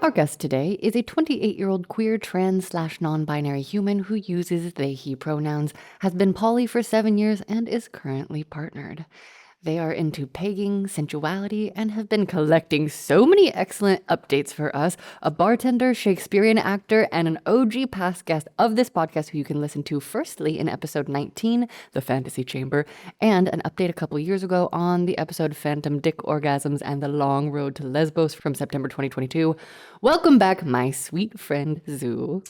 Our guest today is a 28-year-old queer trans/non-binary human who uses they/he pronouns, has been poly for 7 years, and is currently partnered. They are into pegging, sensuality, and have been collecting so many excellent updates for us. A bartender, Shakespearean actor, and an OG past guest of this podcast who you can listen to firstly in episode 19, The Fantasy Chamber, and an update a couple years ago on the episode Phantom Dick Orgasms and the Long Road to Lesbos from September 2022. Welcome back, my sweet friend Zoo.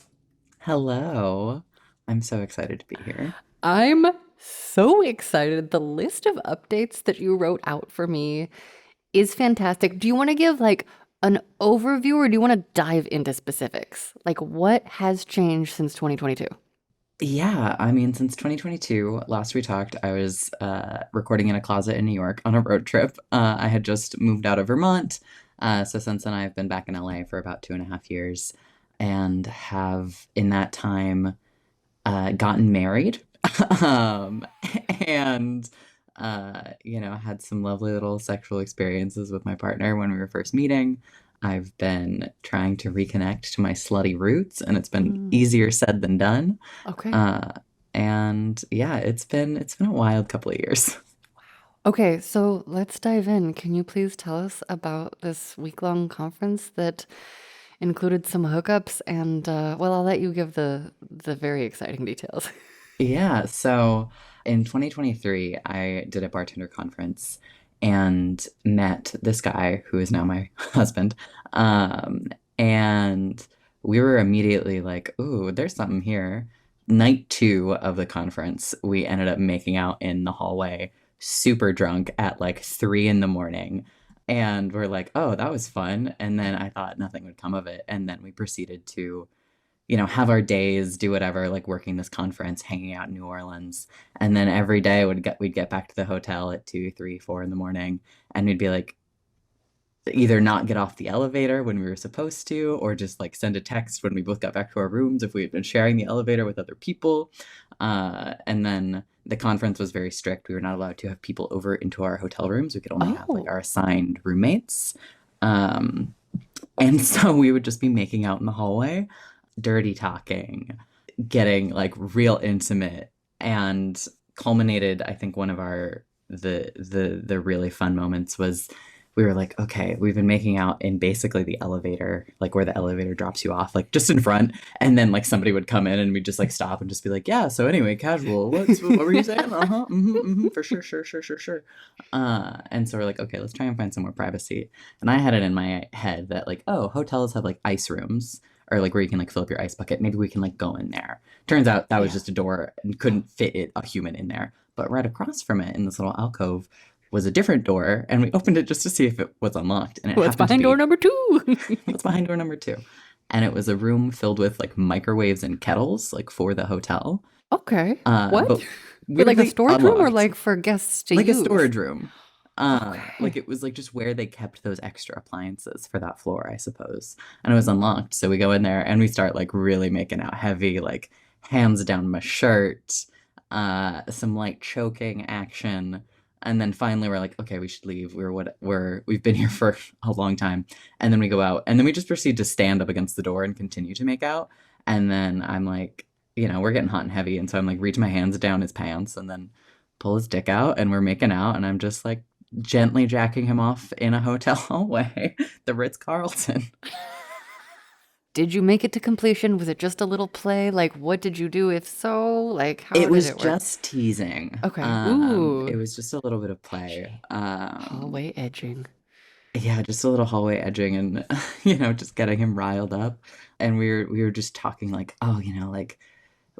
Hello. I'm so excited to be here. I'm so excited. The list of updates that you wrote out for me is fantastic. Do you want to give like an overview or do you want to dive into specifics? Like what has changed since 2022? Yeah, since 2022, last we talked, I was recording in a closet in New York on a road trip. I had just moved out of Vermont. So since then, I've been back in LA for about 2.5 years and have in that time gotten married. um, and, had some lovely little sexual experiences with my partner when we were first meeting. I've been trying to reconnect to my slutty roots, and it's been easier said than done. Okay. And yeah, it's been a wild couple of years. Okay, so let's dive in. Can you please tell us about this week-long conference that included some hookups and well, I'll let you give the very exciting details. Yeah, so in 2023, I did a bartender conference and met this guy who is now my husband. Um, and we were immediately like, ooh, there's something here. Night two of the conference, we ended up making out in the hallway, super drunk at like 3 in the morning. And we're like, oh, that was fun. And then I thought nothing would come of it. And then we proceeded to have our days, do whatever, like working this conference, hanging out in New Orleans. And then every day we'd get back to the hotel at 2, 3, 4 in the morning, and we'd be like either not get off the elevator when we were supposed to, or just like send a text when we both got back to our rooms if we had been sharing the elevator with other people. And then the conference was very strict. We were not allowed to have people over into our hotel rooms. We could only have like Oh, our assigned roommates. Um, and so we would just be making out in the hallway, dirty talking, getting like real intimate, and culminated, I think one of our the really fun moments was we were like, okay, we've been making out in basically the elevator, like where the elevator drops you off, like just in front, and then like somebody would come in and we'd just like stop and just be like, yeah, so anyway, casual, what were you saying? Uh-huh, for sure, sure. And so we're like, okay, let's try and find some more privacy. And I had it in my head that like, oh, hotels have like ice rooms, or like where you can like fill up your ice bucket. Maybe we can like go in there. Turns out that was yeah. just a door and couldn't fit a human in there. But right across from it in this little alcove was a different door, and we opened it just to see if it was unlocked. And it What's happened to behind door be number two? what's behind door number two. And it was a room filled with like microwaves and kettles, like for the hotel. Okay. But What? For like a weirdly storage room or unlocked, like for guests to like a use? storage room. Like Okay. it was like just where they kept those extra appliances for that floor, I suppose. And it was unlocked. So we go in there and we start like really making out heavy, like hands down my shirt, some light choking action. And then finally we're like, okay, we should leave. We've been here for a long time. And then we go out and then we just proceed to stand up against the door and continue to make out. And then I'm like, we're getting hot and heavy. And so I'm like, reach my hands down his pants and then pull his dick out and we're making out. And I'm just like gently jacking him off in a hotel hallway, the Ritz-Carlton. Did you make it to completion? Was it just a little play? Like, what did you do? If so, like, how It did was it work? just teasing. Okay. Ooh. It was just a little bit of play. Edgy. Hallway edging. Yeah, just a little hallway edging and just getting him riled up. And we were just talking like, oh, like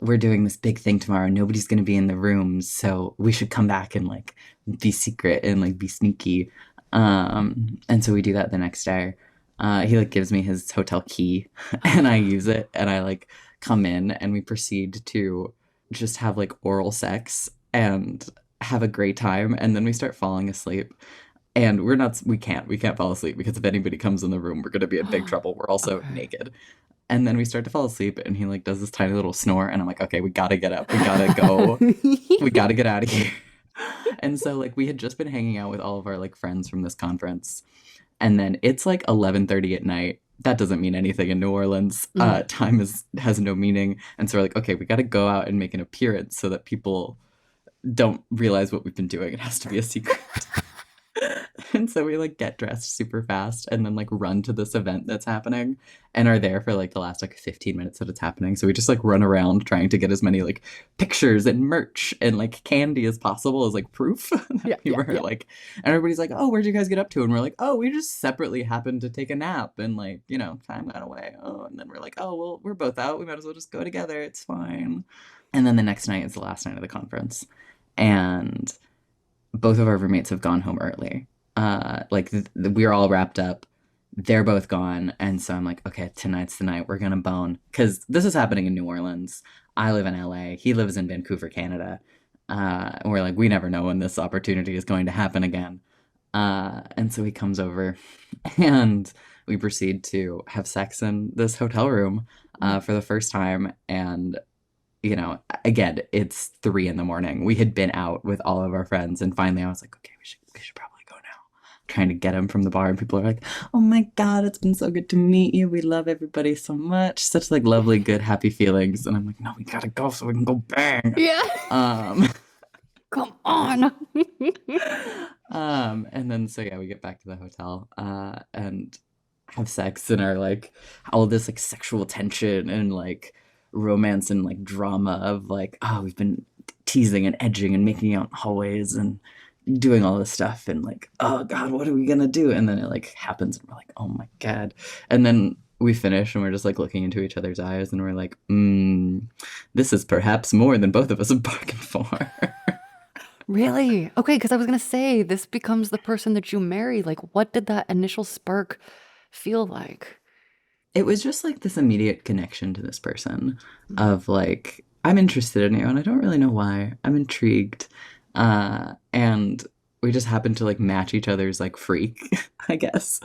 we're doing this big thing tomorrow. Nobody's gonna be in the rooms, so we should come back and like be secret and like be sneaky. And so we do that the next day. He like gives me his hotel key and I use it and I like come in and we proceed to just have like oral sex and have a great time, and then we start falling asleep. And we can't fall asleep because if anybody comes in the room, we're gonna be in big trouble. We're also Okay. naked. And then we start to fall asleep and he like does this tiny little snore and I'm like, okay, we gotta get up. We gotta go. We gotta get out of here. And so like we had just been hanging out with all of our like friends from this conference. And then it's like 11:30 at night that doesn't mean anything in New Orleans. Mhm. Time has no meaning. And so we're like, okay, we got to go out and make an appearance so that people don't realize what we've been doing. It has to be a secret. And so we like get dressed super fast and then like run to this event that's happening and are there for like the last like 15 minutes that it's happening. So we just like run around trying to get as many like pictures and merch and like candy as possible as like proof that Yeah, we yeah, were yeah. like, and everybody's like, oh, where'd you guys get up to? And we're like, oh, we just separately happened to take a nap and like, you know, time got away. Oh, and then we're like, oh, well, we're both out. We might as well just go together. It's fine. And then the next night is the last night of the conference. And both of our roommates have gone home early. We're all wrapped up. They're both gone. And so I'm like, okay, tonight's the night we're going to bone. Because this is happening in New Orleans. I live in LA. He lives in Vancouver, Canada. And we're like, we never know when this opportunity is going to happen again. And so he comes over and we proceed to have sex in this hotel room Mm. for the first time. And you know, again, it's 3 in the morning. We had been out with all of our friends, and finally, I was like, okay, we should probably go now. Trying to get him from the bar, and people are like, oh my god, it's been so good to meet you. We love everybody so much. Such like lovely, good, happy feelings. And I'm like, no, we gotta go so we can go bang. Yeah. Um, Come on. and then so yeah, we get back to the hotel, and have sex and are like all this like sexual tension and like romance and like drama of like, oh, we've been teasing and edging and making out in hallways and doing all this stuff and like, oh god, what are we gonna do? And then it like happens and we're like, oh my god. And then we finish and we're just like looking into each other's eyes and we're like, this is perhaps more than both of us have bargained for. Really? Okay, because I was gonna say this becomes the person that you marry. Like, what did that initial spark feel like? It was just like this immediate connection to this person Mm. of like, I'm interested in you and I don't really know why. I'm intrigued. And we just happened to like match each other's like freak, I guess.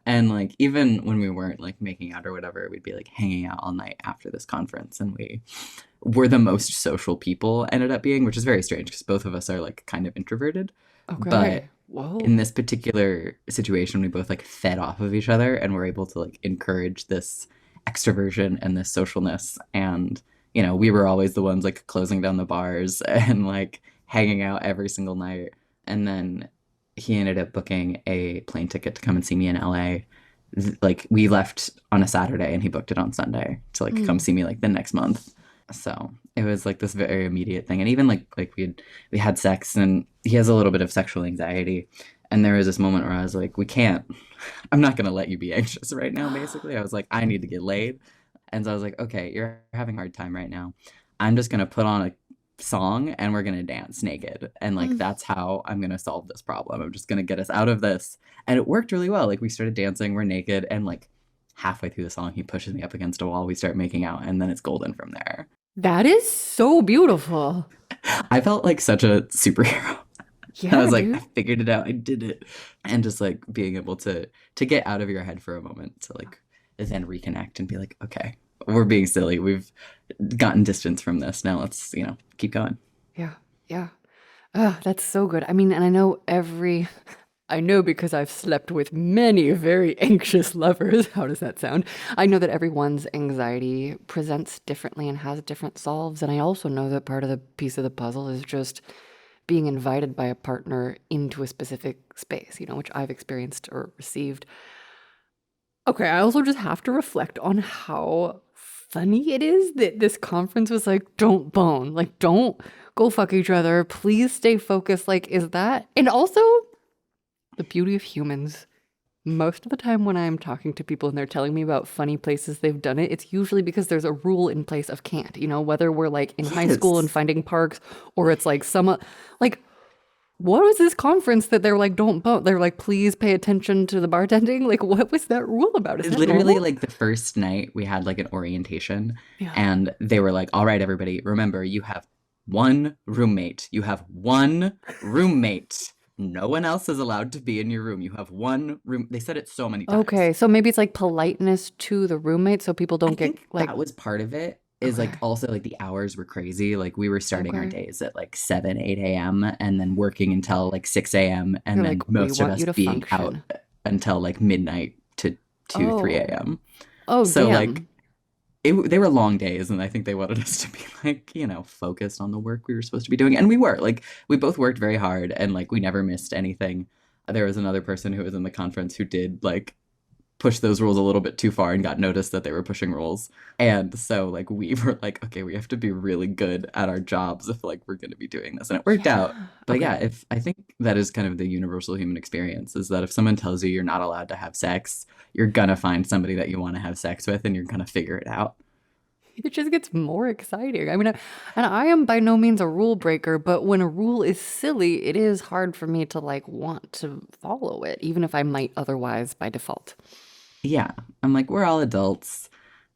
And like even when we weren't like making out or whatever, we'd be like hanging out all night after this conference and we were the most social people ended up being, which is very strange because both of us are like kind of introverted. But Okay. in Whoa. this particular situation, we both like fed off of each other and were able to like encourage this extroversion and this socialness. And, you know, we were always the ones like closing down the bars and like hanging out every single night. And then he ended up booking a plane ticket to come and see me in LA. Like we left on a Saturday and he booked it on Sunday to like come Mm. see me like the next month. So it was like this very immediate thing. And even like we had sex and he has a little bit of sexual anxiety. And there was this moment where I was like, we can't, I'm not gonna let you be anxious right now, basically. I was like, I need to get laid. And so I was like, okay, you're having a hard time right now. I'm just gonna put on a song and we're gonna dance naked. And like Mm. that's how I'm gonna solve this problem. I'm just gonna get us out of this. And it worked really well. Like we started dancing, we're naked, and like halfway through the song, he pushes me up against a wall, we start making out, and then it's golden from there. That is so beautiful. I felt like such a superhero. I Yeah, was like, I dude. figured it out. I did it. And just like being able to get out of your head for a moment to like then reconnect and be like, okay, we're being silly. We've gotten distance from this. Now let's, you know, keep going. Yeah, yeah. That's so good. I mean, and I know because I've slept with many very anxious lovers. How does that sound? I know that everyone's anxiety presents differently and has different solves. And I also know that part of the piece of the puzzle is just being invited by a partner into a specific space, which I've experienced or received. Okay, I also just have to reflect on how funny it is that this conference was like, don't bone, like, don't go fuck each other. Please stay focused. Like, is that? And also, the beauty of humans. Most of the time, when I'm talking to people and they're telling me about funny places they've done it, it's usually because there's a rule in place of can't, whether we're like in high school and Yes. finding parks or it's like some, like, what was this conference that they're like, don't bone? They're like, please pay attention to the bartending. Like, what was that rule about? Is that Literally, normal? like the first night we had like an orientation, Yeah. and they were like, all right, everybody, remember, you have one roommate. You have one roommate. No one else is allowed to be in your room. You have one room. They said it so many times. Okay, so maybe it's like politeness to the roommate so people I don't get think like, that was part of it. Is like okay, also like the hours were crazy. Like we were starting our okay. days at like 7, 8 a.m. and then working until like 6 a.m. You're and then like, we most of want us you to being out function. until like midnight to to 3 Oh. a.m. Oh, So like damn. they were long days, and I think they wanted us to be like, focused on the work we were supposed to be doing. And we were like, we both worked very hard, and like we never missed anything. There was another person who was in the conference who did like push those rules a little bit too far and got noticed that they were pushing rules. And so like we were like, okay, we have to be really good at our jobs if like we're going to be doing this. And it worked out. Yeah. But yeah, Okay. if I think that is kind of the universal human experience, is that if someone tells you you're not allowed to have sex, you're gonna find somebody that you want to have sex with, and you're gonna figure it out. It just gets more exciting. I mean, and I am by no means a rule breaker, but when a rule is silly, it is hard for me to like want to follow it, even if I might otherwise by default. Yeah. I'm like, we're all adults.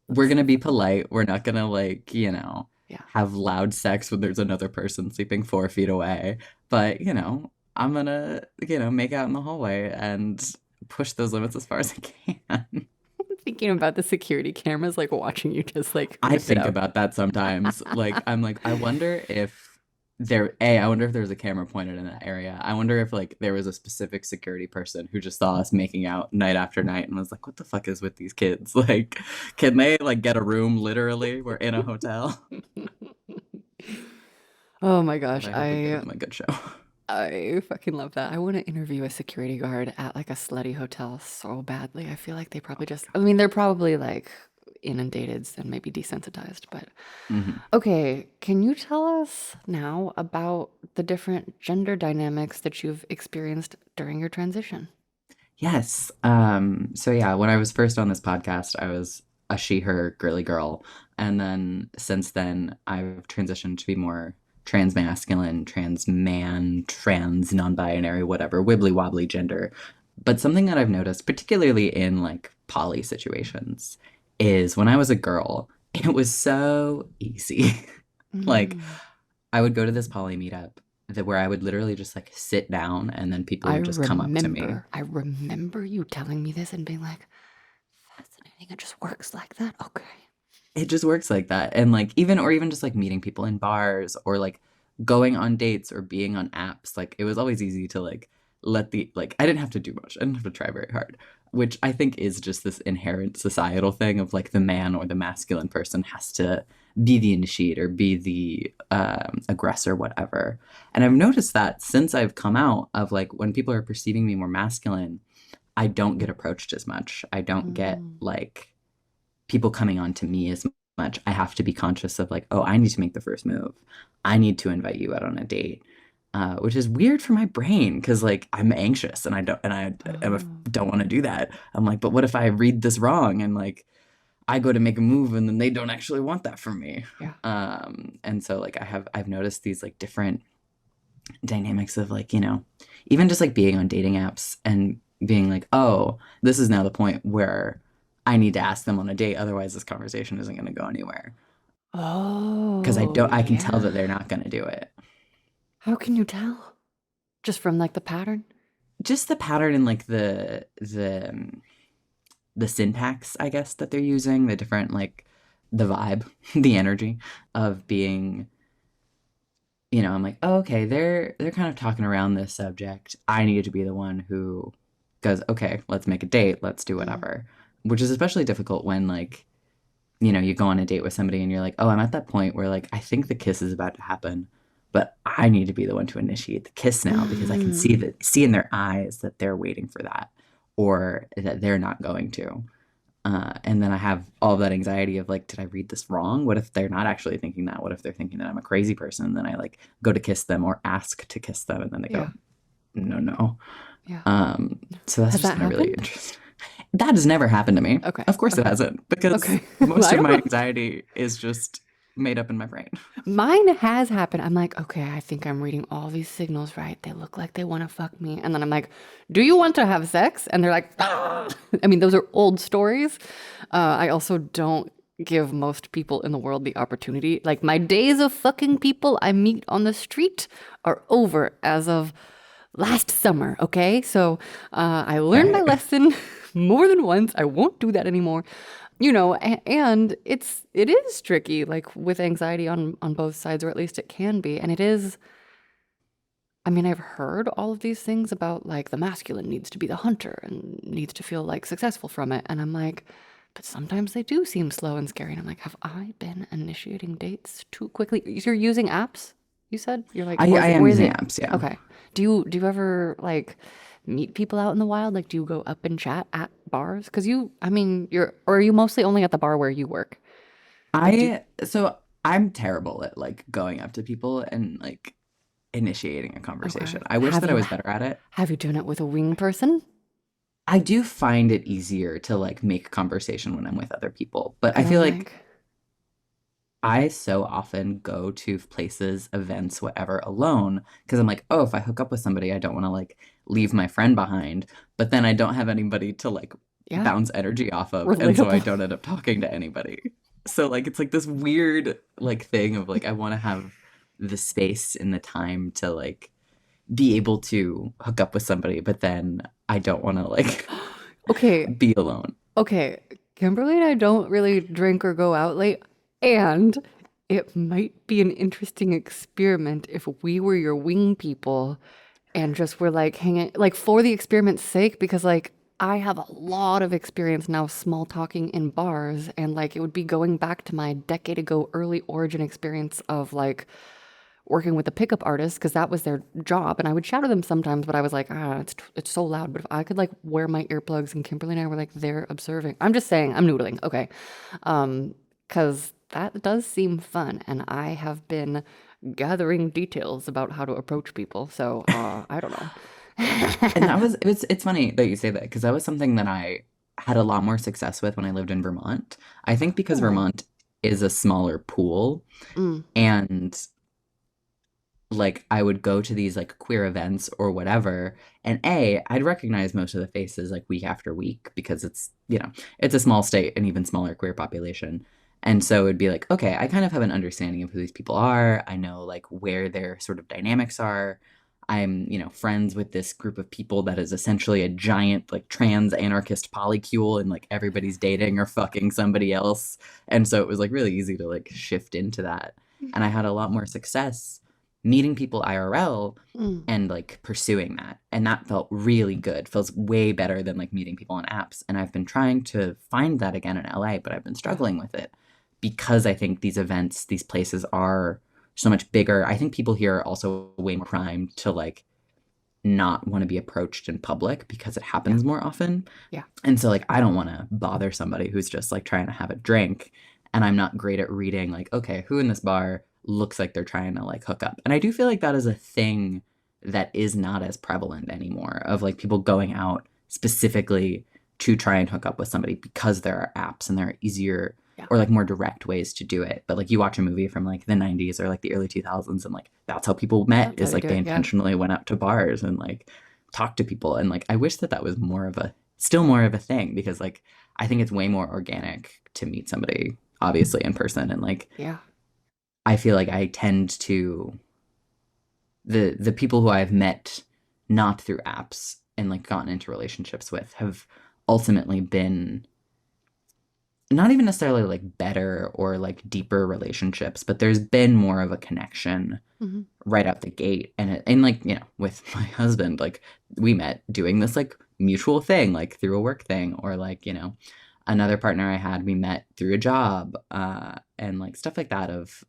We're Let's, gonna be polite. We're not gonna like, yeah. have loud sex when there's another person sleeping 4 feet away. But, I'm gonna, make out in the hallway and push those limits as far as I can. Thinking about the security cameras, like watching you just like I rip it think out. about that sometimes. Like, I'm like, I wonder if there's a camera pointed in that area. I wonder if like there was a specific security person who just saw us making out night after night and was like, what the fuck is with these kids? Like, can they like get a room literally? We're in a hotel. Oh my But gosh, I hope we gave I them a good show. I fucking love that. I want to interview a security guard at like a slutty hotel so badly. I feel like they probably just, I mean, they're probably like inundated and maybe desensitized, but Hmm. okay. Can you tell us now about the different gender dynamics that you've experienced during your transition? Yes. So yeah, when I was first on this podcast, I was a she, her, girly girl. And then since then, I've transitioned to be more trans masculine, trans man, trans non-binary, whatever, wibbly wobbly gender. But something that I've noticed, particularly in like poly situations, is when I was a girl, it was so easy. Like Mm, I would go to this poly meetup where I would literally just like sit down and then people would just come up to me. I remember you telling me this and being like, fascinating. It just works like that. Okay. It just works like that. And like even just like meeting people in bars or like going on dates or being on apps, like it was always easy to like let the like I didn't have to do much. I didn't have to try very hard, which I think is just this inherent societal thing of like the man or the masculine person has to be the initiator, be the aggressor, whatever. And I've noticed that since I've come out of like when people are perceiving me more masculine, I don't get approached as much. I don't get Mm. like people coming on to me as much. I have to be conscious of like, oh, I need to make the first move. I need to invite you out on a date, which is weird for my brain because like I'm anxious and Oh, don't want to do that. I'm like, but what if I read this wrong and like I go to make a move and then they don't actually want that from me? yeah. And so like I've noticed these like different dynamics of like even just like being on dating apps and being like, oh, this is now the point where I need to ask them on a date, otherwise this conversation isn't going to go anywhere. Because Oh, I can tell yeah. that they're not going to do it. How can you tell? Just from like the pattern? Just the pattern and like the syntax, I guess, that they're using, the different like the vibe, the energy of being, I'm like, oh, okay, they're kind of talking around this subject. I need to be the one who goes, okay, let's make a date, let's do Mm. whatever. Which is especially difficult when like, you go on a date with somebody and you're like, oh, I'm at that point where like I think the kiss is about to happen, but I need to be the one to initiate the kiss now because I can Mm. see in their eyes that they're waiting for that or that they're not going to. And then I have all of that anxiety of like, did I read this wrong? What if they're not actually thinking that? What if they're thinking that I'm a crazy person? And then I like go to kiss them or ask to kiss them, and then they go, Yeah. no, no. Yeah. So that's Has just that been a really happened? interesting. That has never happened to me. Okay. Of course it Okay. hasn't, because Okay. most I of don't my know. anxiety is just made up in my brain. Mine has happened. I'm like, okay, I think I'm reading all these signals right. They look like they want to fuck me. And then I'm like, do you want to have sex? And they're like, ah. I mean, those are old stories. I also don't give most people in the world the opportunity. Like, my days of fucking people I meet on the street are over as of last summer. Okay. So I learned my Okay. lesson more than once. I won't do that anymore. And it is tricky, like with anxiety on both sides, or at least it can be. And it is I mean, I've heard all of these things about like the masculine needs to be the hunter and needs to feel like successful from it. And I'm like, but sometimes they do seem slow and scary. And I'm like, have I been initiating dates too quickly? You're using apps, you said? You're like, I am or is using it apps, yeah. okay. Do you ever like meet people out in the wild? Like do you go up and chat at bars? Because I mean, or are you mostly only at the bar where you work? Like do So I'm terrible at like going up to people and like initiating a okay. conversation. I wish that I was better at it. Have you done it with a wing person? I do find it easier to like make conversation when I'm with other people, but I Because feel I'm like like, I so often go to places, events, whatever, alone because I'm like, oh, if I hook up with somebody, I don't want to like leave my friend behind, but then I don't have anybody to like yeah, bounce energy off of, and so I relatable. don't end up talking to anybody. So like it's like this weird like thing of like I want to have the space and the time to like be able to hook up with somebody, but then I don't want to like Okay, be alone. okay. Kimberly and I don't really drink or go out late, and it might be an interesting experiment if we were your wing people and just were like hanging, like for the experiment's sake, because like I have a lot of experience now small talking in bars, and like it would be going back to my decade ago early origin experience of like working with a pickup artist because that was their job, and I would shadow them sometimes, but I was like, it's so loud. But if I could like wear my earplugs and Kimberly and I were like there observing, I'm just saying, I'm noodling, okay, because that does seem fun, and I have been gathering details about how to approach people. So I don't And know. it's funny that you say that because that was something that I had a lot more success with when I lived in Vermont. I think because Oh, Vermont is a smaller pool mm, and like I would go to these like queer events or whatever, and I'd recognize most of the faces like week after week because it's, it's a small state and even smaller queer population. And so it'd be like, okay, I kind of have an understanding of who these people are. I know like where their sort of dynamics are. I'm, friends with this group of people that is essentially a giant like trans anarchist polycule and like everybody's dating or fucking somebody else. And so it was like really easy to like shift into that. And I had a lot more success meeting people IRL mm, and like pursuing that. And that felt really good. Feels way better than like meeting people on apps. And I've been trying to find that again in LA, but I've been yeah, struggling with it because I think these events, these places are so much bigger. I think people here are also way more primed to like not want to be approached in public because it yeah, happens more often. yeah, And so like I don't want to bother somebody who's just like trying to have a drink, and I'm not great at reading like, okay, who in this bar looks like they're trying to like hook up. And I do feel like that is a thing that is not as prevalent anymore of like people going out specifically to try and hook up with somebody because there are apps and there are easier yeah. or like more direct ways to do it. But like you watch a movie from like the 90s or like the early 2000s, and like that's how people met That's how is they like do they it. Yeah. intentionally went out to bars and like talked to people. And like I wish that that was more of a still more of a thing because like I think it's way more organic to meet somebody obviously in person. And like Yeah. I feel like I tend to the people who I've met not through apps and like gotten into relationships with have ultimately been not even necessarily like better or like deeper relationships, but there's been more of a connection Hmm. right out the gate. And like, with my husband, like we met doing this like mutual thing, like through a work thing, or like, another partner I had, we met through a job, and like stuff like that of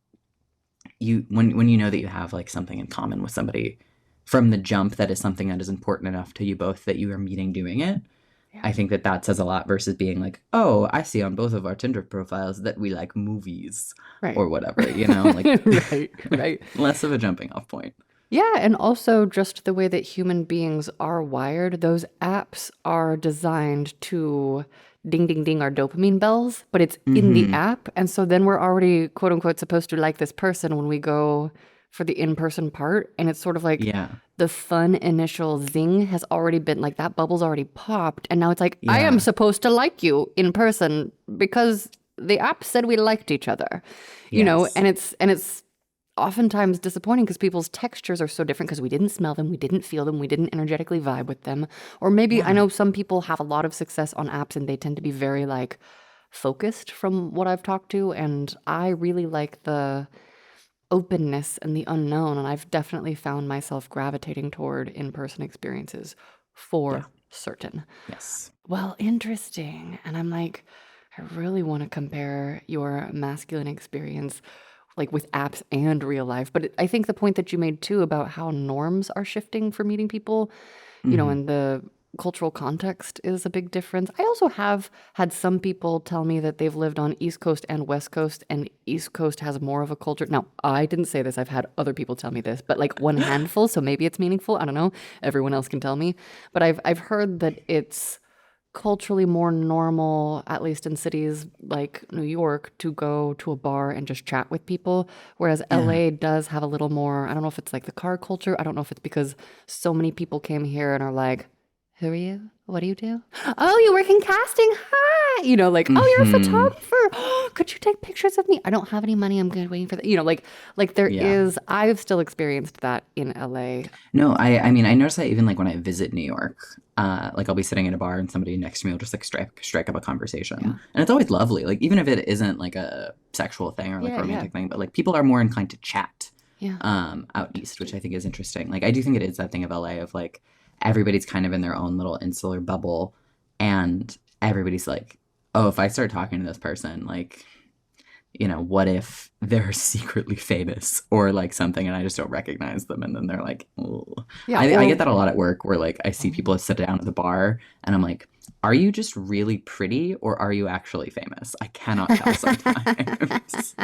you when you know that you have like something in common with somebody from the jump that is something that is important enough to you both that you are meeting doing it. Yeah. I think that that says a lot versus being like, oh, I see on both of our Tinder profiles that we like movies Right. or whatever, like Right. Right. less of a jumping off point. Yeah, and also just the way that human beings are wired, those apps are designed to ding ding ding our dopamine bells, but it's in the Mm-hmm. app. And so then we're already quote unquote supposed to like this person when we go for the in-person part. And it's sort of like Yeah. the fun initial zing has already been like that bubble's already popped. And now it's like, I am Yeah. supposed to like you in person because the app said we liked each other, Yes. and it's oftentimes disappointing because people's textures are so different because we didn't smell them, we didn't feel them, we didn't energetically vibe with them. Or maybe I Yeah. know some people have a lot of success on apps and they tend to be very like focused from what I've talked to. And I really like openness and the unknown, and I've definitely found myself gravitating toward in-person experiences Yeah. for certain. Yes. Well, interesting. And I'm like, I really want to compare your masculine experience like with apps and real life. But I think the point that you made too about how norms are shifting for meeting people, Hmm. and the cultural context is a big difference. I also have had some people tell me that they've lived on East Coast and West Coast, and East Coast has more of a culture. Now, I didn't say this, I've had other people tell me this, but like one handful, so maybe it's meaningful. I don't know. Everyone else can tell me. But I've heard that it's culturally more normal, at least in cities like New York, to go to a bar and just chat with people. Whereas Yeah. LA does have a little more, I don't know if it's like the car culture. I don't know if it's because so many people came here and are like, who are you? What do you do? Oh, you work in casting. Hi. Like, oh, you're a Hmm. photographer. Could you take pictures of me? I don't have any money. I'm good waiting for that. Like there Yeah. is, I've still experienced that in LA. No, I mean, I notice that even like when I visit New York, like I'll be sitting in a bar and somebody next to me will just like strike up a conversation. Yeah. And it's always lovely. Like even if it isn't like a sexual thing or like Yeah. a Yeah. romantic thing, but like people are more inclined to chat Yeah. out east, which I think is interesting. Like I do think it is that thing of LA of like everybody's kind of in their own little insular bubble and everybody's like, oh, if I start talking to this person, like what if they're secretly famous or like something and I just don't recognize them and then they're like, oh. Yeah. I get Or, that a lot at work where like I see oh, people sit down at the bar and I'm like, are you just really pretty or are you actually famous? I cannot tell sometimes.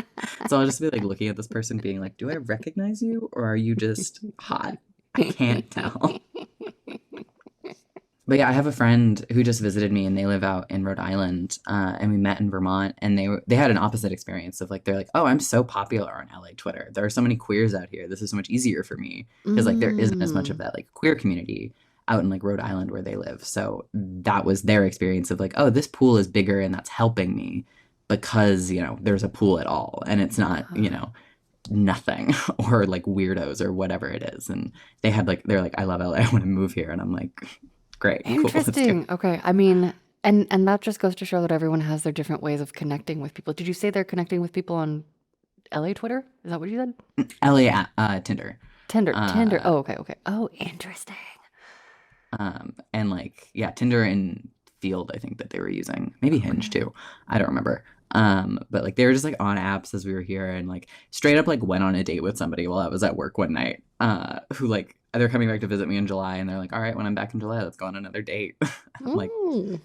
So I'll just be like looking at this person being like, do I recognize you or are you just hot? I can't tell. But yeah, I have a friend who just visited me, and they live out in Rhode Island, and we met in Vermont, and they had an opposite experience of like they're like, oh, I'm so popular on LA Twitter. There are so many queers out here. This is so much easier for me because like there isn't as much of mm. that like queer community out in like Rhode Island where they live. So that was their experience of like, oh, this pool is bigger and that's helping me because there's a pool at all, and it's not nothing or like weirdos or whatever it is. And they're like, I love LA. I want to move here, and I'm like, great, cool, let's do it. Interesting. Okay. I mean, and that just goes to show that everyone has their different ways of connecting with people. Did you say they're connecting with people on LA Twitter? Is that what you said? LA Tinder. Tinder. Uh, Oh, okay, okay. Oh, interesting. and like yeah, Tinder and Field, I think that they were using. Maybe Hinge Okay. too. I don't remember. But like they were just like on apps as we were here and like straight up like went on a date with somebody while I was at work one night. Who like they're coming back to visit me in July and they're like, all right, when I'm back in July, let's go on another date. I'm like, Mm,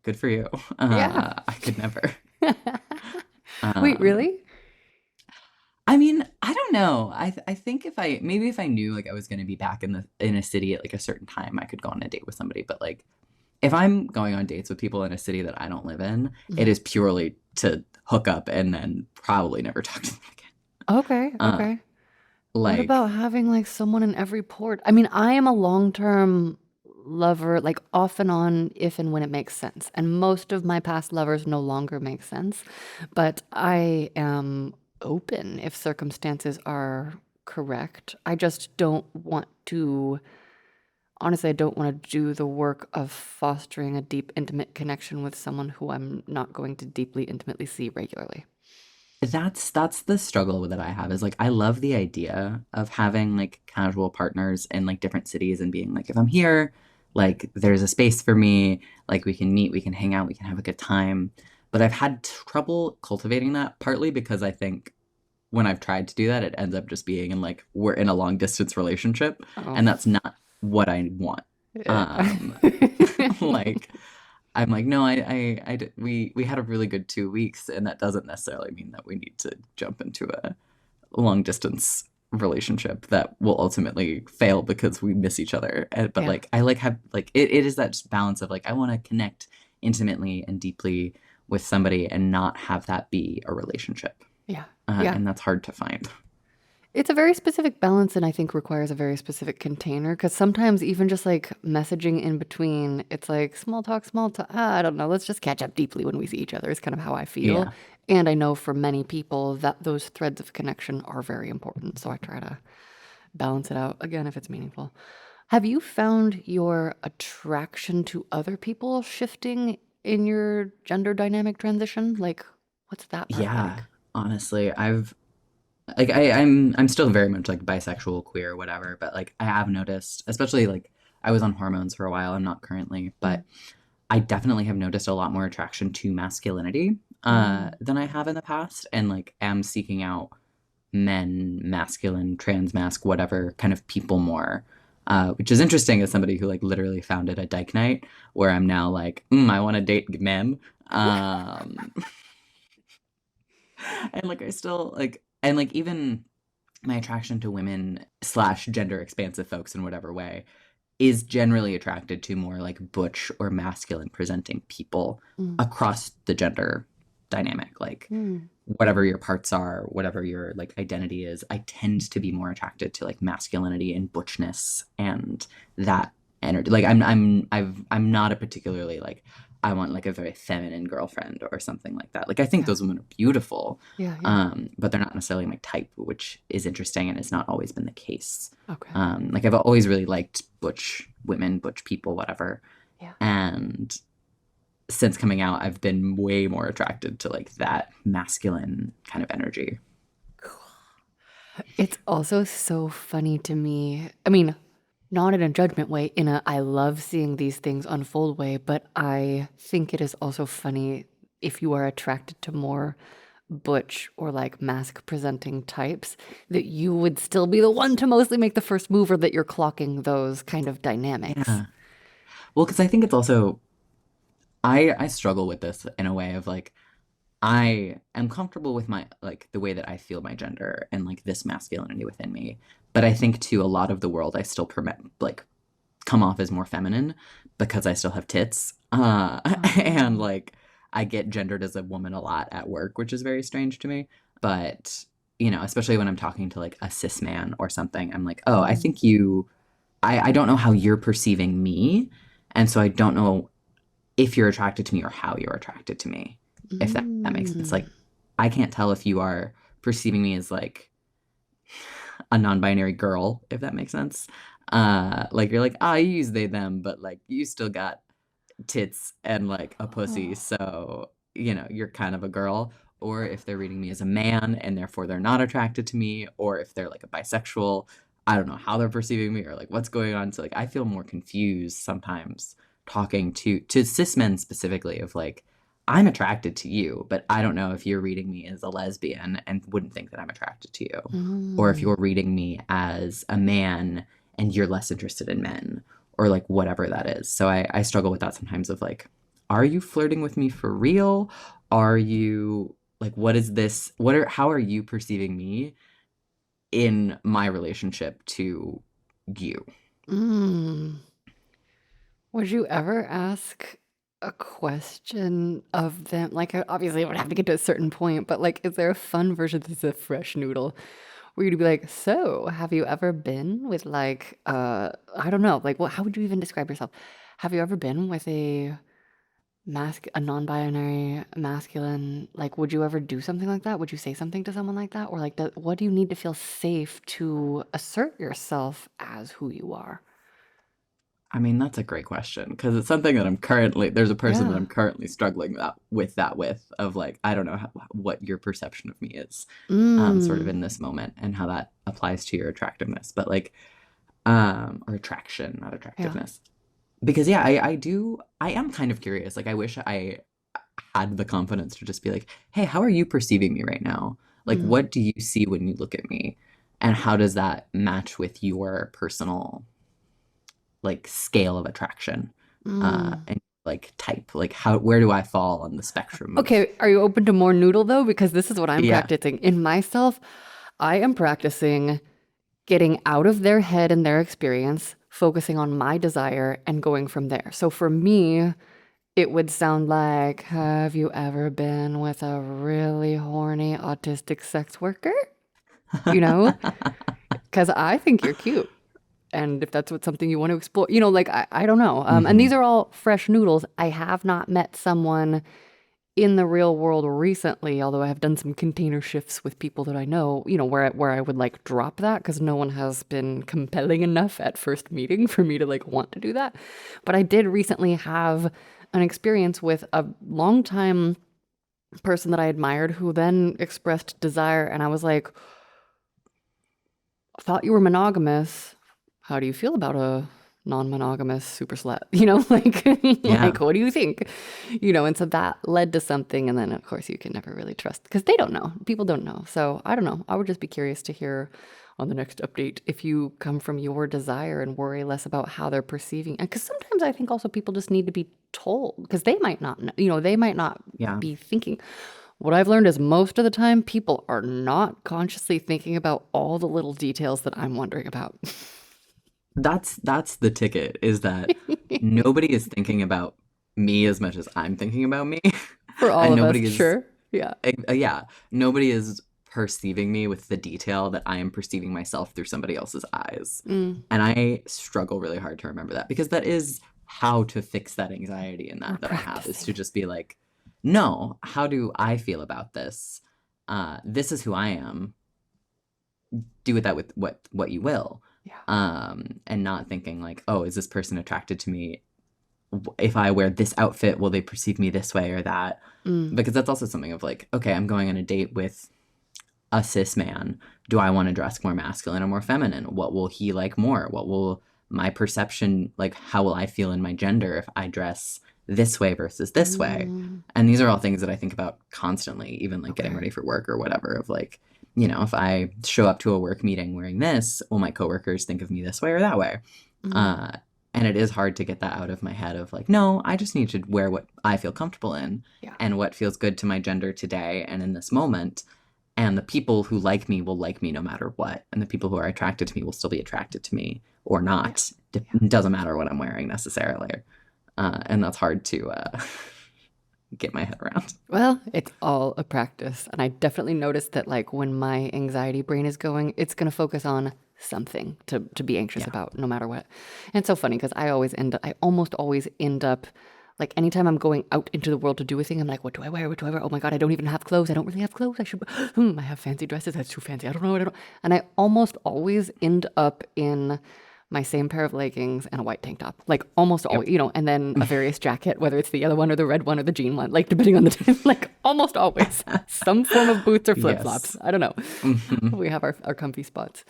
good for you. yeah. I could never. Wait, Um, really? I mean, I don't know. I think if I knew like I was gonna be back in a city at like a certain time, I could go on a date with somebody. But like if I'm going on dates with people in a city that I don't live in, it Mhm. is purely to hook up and then probably never talk to them again. Okay, Uh, okay. What about like having like someone in every port? I mean, I am a long-term lover, like off and on if and when it makes sense. And most of my past lovers no longer make sense, but I am open if circumstances are correct. I just don't want to, honestly, I don't want to do the work of fostering a deep, intimate connection with someone who I'm not going to deeply, intimately see regularly. that's the struggle that I have is like I love the idea of having like casual partners in like different cities and being like if I'm here, like there's a space for me, like we can meet, we can hang out, we can have a good time. But I've had trouble cultivating that partly because I think when I've tried to do that, it ends up just being in like we're in a long distance relationship, Oh, and that's not what I want. yeah. Um, like I'm like, no, we had a really good 2 weeks, and that doesn't necessarily mean that we need to jump into a long distance relationship that will ultimately fail because we miss each other. But Yeah. like I like have like it is that just balance of like I want to connect intimately and deeply with somebody and not have that be a relationship. Yeah. Yeah. And that's hard to find. It's a very specific balance and I think requires a very specific container because sometimes even just like messaging in between, it's like small talk. I don't know. Let's just catch up deeply when we see each other is kind of how I feel. Yeah. And I know for many people that those threads of connection are very important. So I try to balance it out again if it's meaningful. Have you found your attraction to other people shifting in your gender dynamic transition? Like, what's that part Yeah. like? Honestly, I've like I'm still very much like bisexual, queer, whatever, but like I have noticed, especially like I was on hormones for a while. I'm not currently, but Mm, I definitely have noticed a lot more attraction to masculinity mm, than I have in the past, and like am seeking out men, masculine, transmasc, whatever kind of people more. Which is interesting as somebody who like literally founded a dyke night, where I'm now like, I want to date men. Um, and like I still like, and like even my attraction to women slash gender expansive folks in whatever way is generally attracted to more like butch or masculine presenting people mm, across the gender dynamic. Like mm. whatever your parts are, whatever your like identity is, I tend to be more attracted to like masculinity and butchness and that energy. Like I'm not a particularly like I want like a very feminine girlfriend or something like that. Like I think Yeah, those women are beautiful, yeah, yeah. but they're not necessarily my type, which is interesting and it's not always been the case. Okay. Like I've always really liked butch women, butch people, whatever. Yeah. And since coming out, I've been way more attracted to like that masculine kind of energy. It's also so funny to me. I mean, not in a judgment way, in a I love seeing these things unfold way, but I think it is also funny if you are attracted to more butch or like mask presenting types, that you would still be the one to mostly make the first move or that you're clocking those kind of dynamics. Yeah. Well, because I think it's also I struggle with this in a way of like I am comfortable with my like the way that I feel my gender and like this masculinity within me. But I think to a lot of the world I still permit like come off as more feminine because I still have tits. And Um, like I get gendered as a woman a lot at work, which is very strange to me. But, especially when I'm talking to like a cis man or something, I'm like, oh, I mm, think I don't know how you're perceiving me. And so I don't know if you're attracted to me or how you're attracted to me, if that makes sense. mm, Like, I can't tell if you are perceiving me as like a non-binary girl, if that makes sense. Like you're like, you use they them, but like you still got tits and like a pussy, oh, so you're kind of a girl. Or if they're reading me as a man and therefore they're not attracted to me, or if they're like a bisexual, I don't know how they're perceiving me or like what's going on. So like I feel more confused sometimes talking to cis men specifically of like I'm attracted to you, but I don't know if you're reading me as a lesbian and wouldn't think that I'm attracted to you, or if mm. you're reading me as a man and you're less interested in men, or like whatever that is. So I struggle with that sometimes of like, are you flirting with me for real? Are you like, what is this? How are you perceiving me in my relationship to you? Mm. Would you ever ask a question of them? Like, obviously, it would have to get to a certain point, but like, is there a fun version? This is a fresh noodle where you'd be like, "So, have you ever been with like, I don't know, like, what? How would you even describe yourself? Have you ever been with a non-binary masculine? Like, would you ever do something like that? Would you say something to someone like that, or like, what do you need to feel safe to assert yourself as who you are?" I mean, that's a great question because it's something that there's a person that Yeah. I'm currently struggling with of like, I don't know what your perception of me is, sort of Mm. in this moment and how that applies to your attractiveness, but like, or attraction, not Yeah. attractiveness. Because yeah, I am kind of curious. Like I wish I had the confidence to just be like, "Hey, how are you perceiving me right now? Like Mm. what do you see when you look at me? And how does that match with your personal like scale of attraction? Mm. And like type, like where do I fall on the spectrum of Okay, are you open to more noodle though? Because this is what I'm yeah. practicing. In myself, I am practicing getting out of their head and their experience, focusing on my desire and going from there. So for me, it would sound like, have you ever been with a really horny autistic sex worker? You know? Because I think you're cute. And if that's what something you want to explore, like I don't know. And these Hmm. are all fresh noodles. I have not met someone in the real world recently, although I have done some container shifts with people that I know, where I would like drop that because no one has been compelling enough at first meeting for me to like want to do that. But I did recently have an experience with a longtime person that I admired who then expressed desire, and I was like, thought you were monogamous. How do you feel about a non-monogamous super slut? You know, like Yeah. like what do you think? You know, and so that led to something, and then of course you can never really trust because they don't know. People don't know. So I don't know. I would just be curious to hear on the next update if you come from your desire and worry less about how they're perceiving. And because sometimes I think also people just need to be told because they might not know, you know, they might not Yeah. be thinking. What I've learned is most of the time people are not consciously thinking about all the little details that I'm wondering about. That's the ticket, is that nobody is thinking about me as much as I'm thinking about me. For all And of us, nobody is, sure. Yeah. yeah, nobody is perceiving me with the detail that I am perceiving myself through somebody else's eyes. Mm, And I struggle really hard to remember that, because that is how to fix that anxiety and we're that I have, is practicing. to just be like, no, how do I feel about this? This is who I am. Do with that with what you will. Yeah. And not thinking like, oh, is this person attracted to me? If I wear this outfit, will they perceive me this way or that? Mm, Because that's also something of like, okay, I'm going on a date with a cis man. Do I want to dress more masculine or more feminine? What will he like more? What will my perception, like, how will I feel in my gender if I dress this way versus this way? mm, And these are all things that I think about constantly, even like getting okay. ready for work or whatever, of like, you know, if I show up to a work meeting wearing this, will my coworkers think of me this way or that way? Mm, Uh, and it is hard to get that out of my head of like, no, I just need to wear what I feel comfortable in yeah. and what feels good to my gender today and in this moment. And the people who like me will like me no matter what. And the people who are attracted to me will still be attracted to me or Yeah. not. Yeah. It doesn't matter what I'm wearing necessarily. And that's hard to get my head around. Well, it's all a practice. And I definitely noticed that like when my anxiety brain is going, it's going to focus on something to be anxious Yeah. about no matter what. And it's so funny because I almost always end up like anytime I'm going out into the world to do a thing, I'm like, what do I wear? What do I wear? Oh my God, I don't even have clothes. I don't really have clothes. I should, I have fancy dresses. That's too fancy. I don't know what I don't. And I almost always end up in my same pair of leggings and a white tank top, like almost always, Yep. you know, and then a various jacket, whether it's the yellow one or the red one or the jean one, like depending on the time, like almost always some form of boots or flip flops. Yes. I don't know. Hmm. We have our comfy spots.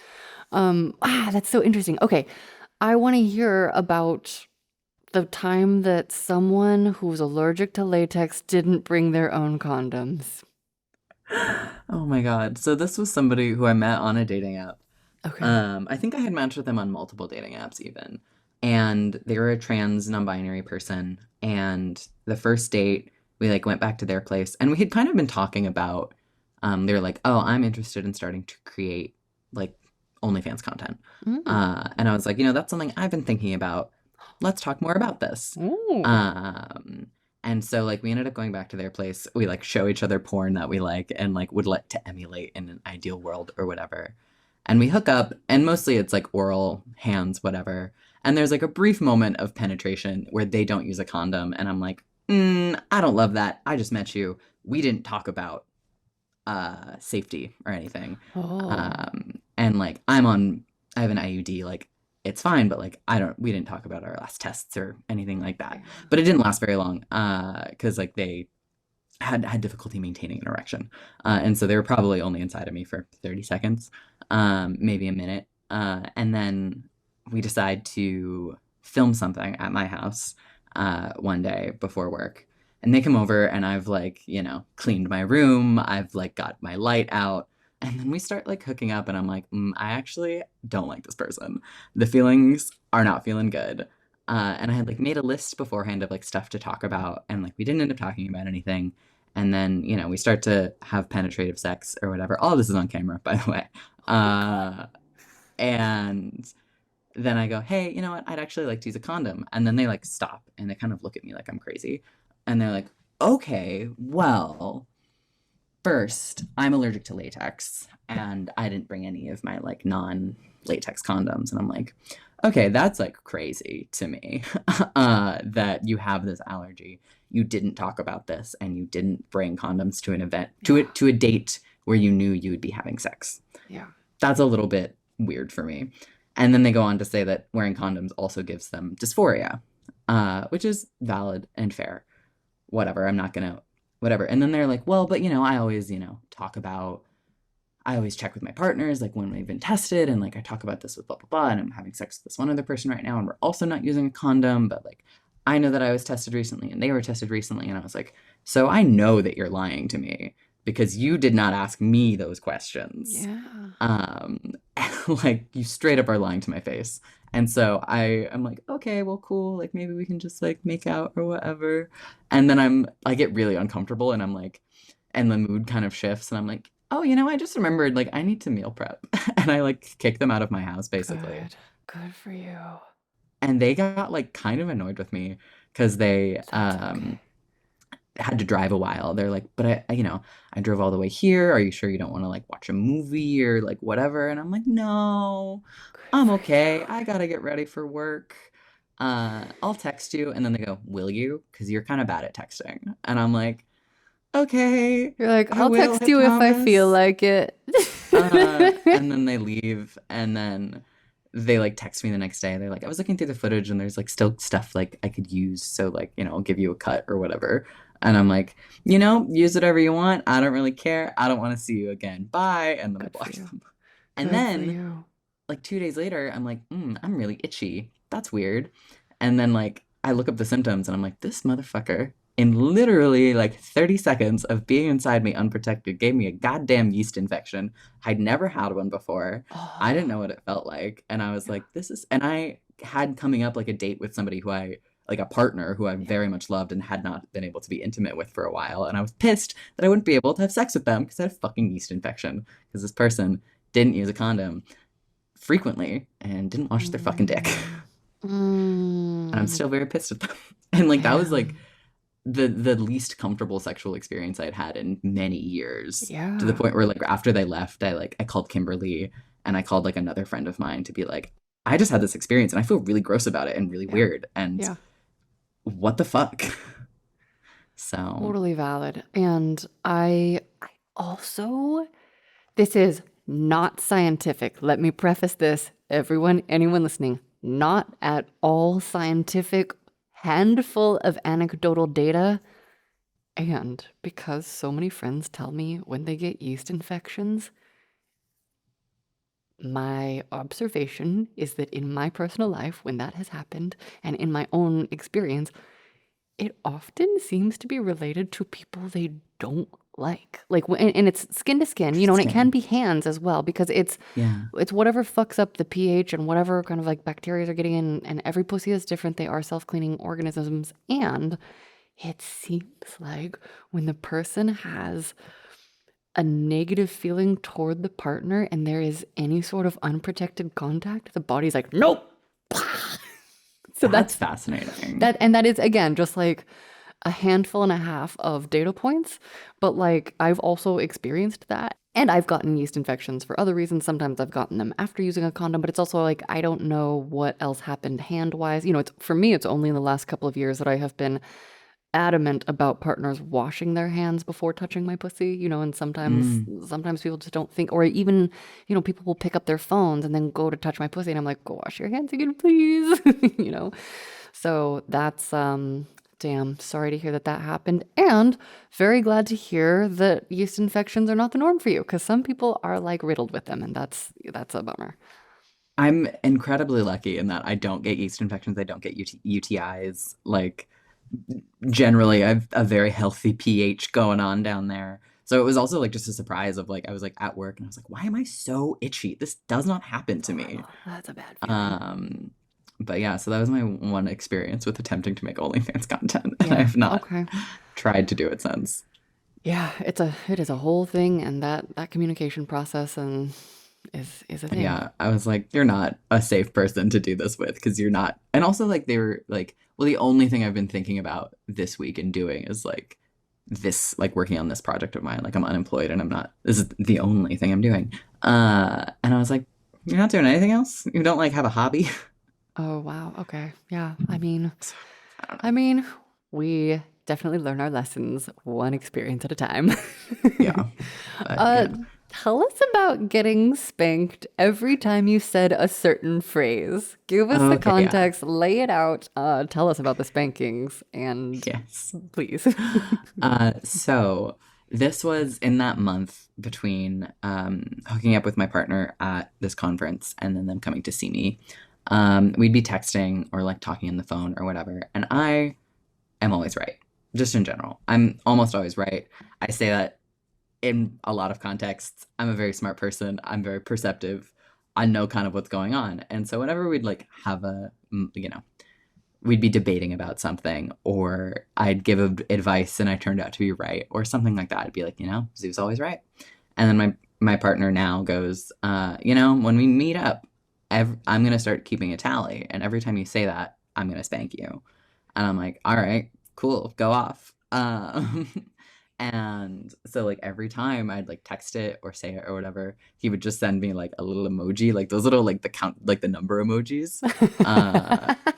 That's so interesting. Okay. I want to hear about the time that someone who was allergic to latex didn't bring their own condoms. Oh my God. So this was somebody who I met on a dating app. Okay. I think I had matched with them on multiple dating apps even. And they were a trans non-binary person. And the first date, we like went back to their place and we had kind of been talking about, they were like, oh, I'm interested in starting to create like OnlyFans content. Mm. And I was like, you know, that's something I've been thinking about. Let's talk more about this. Ooh. Um, and so like we ended up going back to their place. We like show each other porn that we like and like would like to emulate in an ideal world or whatever. And we hook up, and mostly it's like oral, hands, whatever. And there's like a brief moment of penetration where they don't use a condom, and I'm like, I don't love that. I just met you. We didn't talk about safety or anything. Oh. And like I have an IUD, like it's fine, but like we didn't talk about our last tests or anything like that. Yeah. But it didn't last very long, because like they had difficulty maintaining an erection. And so they were probably only inside of me for 30 seconds, maybe a minute. And then we decide to film something at my house one day before work. And they come over and I've like, you know, cleaned my room. I've like got my light out. And then we start like hooking up and I'm like, I actually don't like this person. The feelings are not feeling good. And I had like made a list beforehand of like stuff to talk about. And like we didn't end up talking about anything. And then, you know, we start to have penetrative sex or whatever. All of this is on camera, by the way. Oh my God. And then I go, hey, you know what? I'd actually like to use a condom. And then they like stop and they kind of look at me like I'm crazy. And they're like, okay, well, first, I'm allergic to latex and I didn't bring any of my like non latex condoms. And I'm like, okay, that's like crazy to me that you have this allergy. You didn't talk about this and you didn't bring condoms to an event, to a date where you knew you would be having sex. Yeah. That's a little bit weird for me. And then they go on to say that wearing condoms also gives them dysphoria, which is valid and fair. Whatever, I'm not gonna, whatever. And then they're like, well, but you know, I always, you know, talk about I always check with my partners, like when we've been tested, and like I talk about this with blah blah blah, and I'm having sex with this one other person right now, and we're also not using a condom, but like I know that I was tested recently and they were tested recently, and I was like, so I know that you're lying to me because you did not ask me those questions. Yeah. Um, like you straight up are lying to my face. And so I'm like, okay, well, cool. Like maybe we can just like make out or whatever. And then I get really uncomfortable and I'm like, and the mood kind of shifts and I'm like, oh, I just remembered like I need to meal prep. And I like kick them out of my house basically. Good for you. And they got like kind of annoyed with me because they That's okay. had to drive a while. They're like, but I drove all the way here. Are you sure you don't want to like watch a movie or like whatever? And I'm like, no, Good I'm for okay. you. I gotta get ready for work. I'll text you. And then they go, will you? Because you're kind of bad at texting. And I'm like, okay, You're like, I I'll will, text I you if I feel promise. like it. And then they leave, and then they like text me the next day. They're like, I was looking through the footage, and there's like still stuff like I could use, so like I'll give you a cut or whatever. And I'm like, use whatever you want. I don't really care. I don't want to see you again. Bye. And then I Good for blocked you. them. And Good for then you. like 2 days later, I'm like, I'm really itchy. That's weird. And then like I look up the symptoms and I'm like, this motherfucker in literally like 30 seconds of being inside me unprotected gave me a goddamn yeast infection. I'd never had one before. I didn't know Oh, what it felt like. And I was yeah. like, and I had coming up like a date with somebody like a partner who I Yeah. very much loved and had not been able to be intimate with for a while. And I was pissed that I wouldn't be able to have sex with them because I had a fucking yeast infection because this person didn't use a condom frequently and didn't wash their fucking dick. Mm. And I'm Mm. still very pissed at them. And like that was like Man. the least comfortable sexual experience I'd had in many years. To the Yeah. point where like after they left, I called Kimberly and I called like another friend of mine to be like, I just had this experience and I feel really gross about it and really Yeah. weird. And Yeah. what the fuck? So Totally valid. And I also, this is not scientific. Let me preface this, everyone, anyone listening, not at all scientific, handful of anecdotal data. And because so many friends tell me when they get yeast infections, my observation is that in my personal life, when that has happened, and in my own experience, it often seems to be related to people they don't like. Like, and it's skin to skin, and it can interesting. be hands as well because Yeah. it's whatever fucks up the pH and whatever kind of like bacteria are getting in, and every pussy is different. They are self-cleaning organisms, and it seems like when the person has a negative feeling toward the partner and there is any sort of unprotected contact, the body's like, nope. So That's that's fascinating. that, and that is again just like a handful and a half of data points, but like I've also experienced that. And I've gotten yeast infections for other reasons. Sometimes I've gotten them after using a condom, but it's also like I don't know what else happened hand-wise. It's for me, it's only in the last couple of years that I have been adamant about partners washing their hands before touching my pussy, and Mm. sometimes people just don't think, or even, people will pick up their phones and then go to touch my pussy and I'm like, go wash your hands again, please. you know. So that's damn sorry to hear that happened, and very glad to hear that yeast infections are not the norm for you because some people are like riddled with them, and that's a bummer. I'm incredibly lucky in that I don't get yeast infections. I don't get UTIs. Like generally, I've a very healthy pH going on down there. So it was also like just a surprise of like I was like at work and I was like, why am I so itchy? This does not happen to me. Oh, that's a bad feeling. Um, but yeah, so that was my one experience with attempting to make OnlyFans content, and I Yeah. have not Okay. tried to do it since. Yeah, it is a whole thing, and that communication process and is a thing. Yeah, I was like, you're not a safe person to do this with because you're not. And also, like, they were like, well, the only thing I've been thinking about this week and doing is like this, like working on this project of mine. Like, I'm unemployed and this is the only thing I'm doing. And I was like, you're not doing anything else? You don't like have a hobby? Oh, wow. Okay. Yeah. I mean, So, I don't I know. mean, we definitely learn our lessons one experience at a time. Yeah, but uh, yeah. Tell us about getting spanked every time you said a certain phrase. Give us the Okay, yeah. context, lay it out. Tell us about the spankings, and Yes. please. So This was in that month between hooking up with my partner at this conference and then them coming to see me. We'd be texting or like talking on the phone or whatever, and I am always right, just in general. I'm almost always right. I say that in a lot of contexts. I'm a very smart person. I'm very perceptive. I know kind of what's going on. And so whenever we'd like have we'd be debating about something, or I'd give advice and I turned out to be right, or something like that, I'd be like, Zoo's always right. And then my partner now goes, when we meet up, I'm going to start keeping a tally. And every time you say that, I'm going to spank you. And I'm like, all right, cool, go off. And so like every time I'd like text it or say it or whatever, he would just send me like a little emoji, like those little like the count, like the number emojis.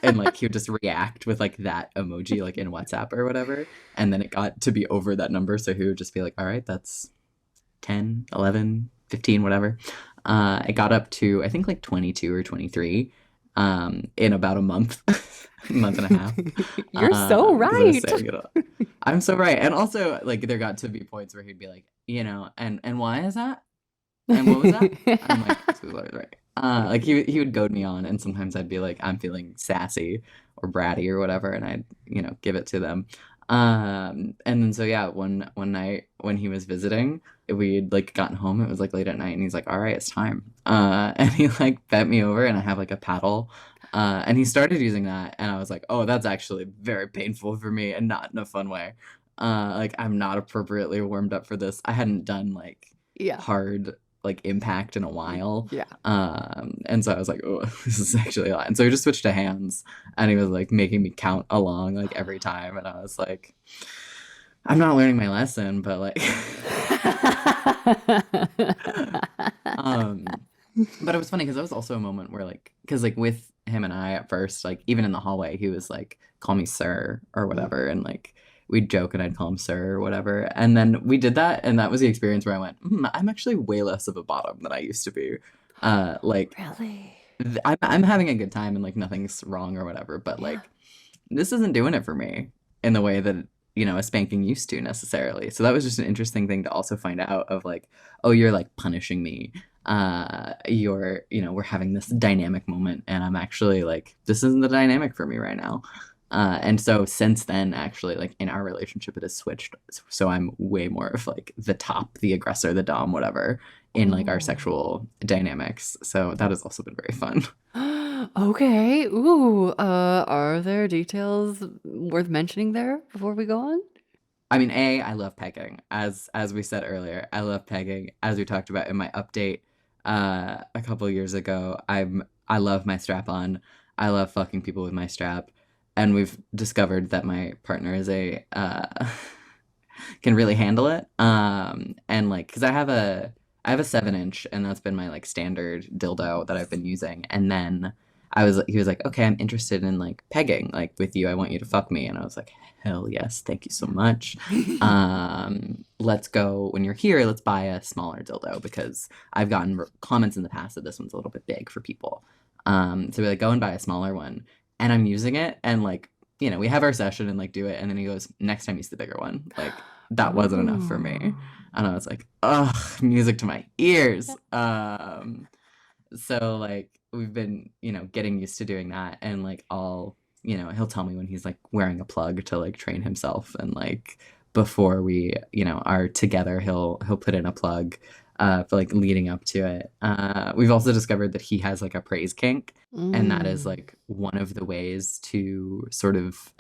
And like he would just react with like that emoji like in WhatsApp or whatever. And then it got to be over that number. So he would just be like, all right, that's 10, 11, 15, whatever. It got up to I think like 22 or 23 in about a month, month and a half. You're so Because I was right. saying it all. I'm so right. And also like there got to be points where he'd be like, and why is that? And what was that? I'm like, this was always right. Like he would goad me on, and sometimes I'd be like, I'm feeling sassy or bratty or whatever, and I'd give it to them. And then so yeah, one night when he was visiting, we'd like gotten home. It was like late at night, and he's like, "All right, it's time." And he like bent me over, and I have like a paddle. And he started using that, and I was like, "Oh, that's actually very painful for me, and not in a fun way." Like I'm not appropriately warmed up for this. I hadn't done like Yeah. hard like impact in a while. Yeah. And so I was like, oh, this is actually a lot. And so we just switched to hands, and he was like making me count along like every time. And I was like, I'm not learning my lesson, but like, um, but it was funny because that was also a moment where like, because like with him and I at first, like even in the hallway, he was like, call me sir or whatever. And like, we'd joke and I'd call him sir or whatever. And then we did that. And that was the experience where I went, I'm actually way less of a bottom than I used to be. Like, Really? I'm having a good time and like nothing's wrong or whatever. But Yeah. like, this isn't doing it for me in the way that, a spanking used to necessarily. So that was just an interesting thing to also find out of like, oh, you're like punishing me. We're having this dynamic moment and I'm actually like, this isn't the dynamic for me right now. And so since then, actually, like in our relationship, it has switched. So I'm way more of like the top, the aggressor, the dom, whatever, in like our Oh. sexual dynamics. So that has also been very fun. Okay. Ooh. Are there details worth mentioning there before we go on? I mean, I love pegging. As we said earlier, I love pegging. As we talked about in my update a couple years ago, I love my strap on. I love fucking people with my strap. And we've discovered that my partner is a can really handle it. And like, because I have a 7 inch, and that's been my like standard dildo that I've been using. And then he was like, okay, I'm interested in like pegging, like with you. I want you to fuck me. And I was like, hell yes, thank you so much. Let's go when you're here. Let's buy a smaller dildo because I've gotten comments in the past that this one's a little bit big for people. So we like go and buy a smaller one, and I'm using it, and like we have our session and like do it, and then he goes, next time use the bigger one. Like that wasn't enough for me. Ooh. And I was like, ugh, music to my ears. So like we've been, getting used to doing that, and like he'll tell me when he's like wearing a plug to like train himself, and like before we, are together, he'll put in a plug for like leading up to it. We've also discovered that he has like a praise kink, and that is Mm. like one of the ways to sort of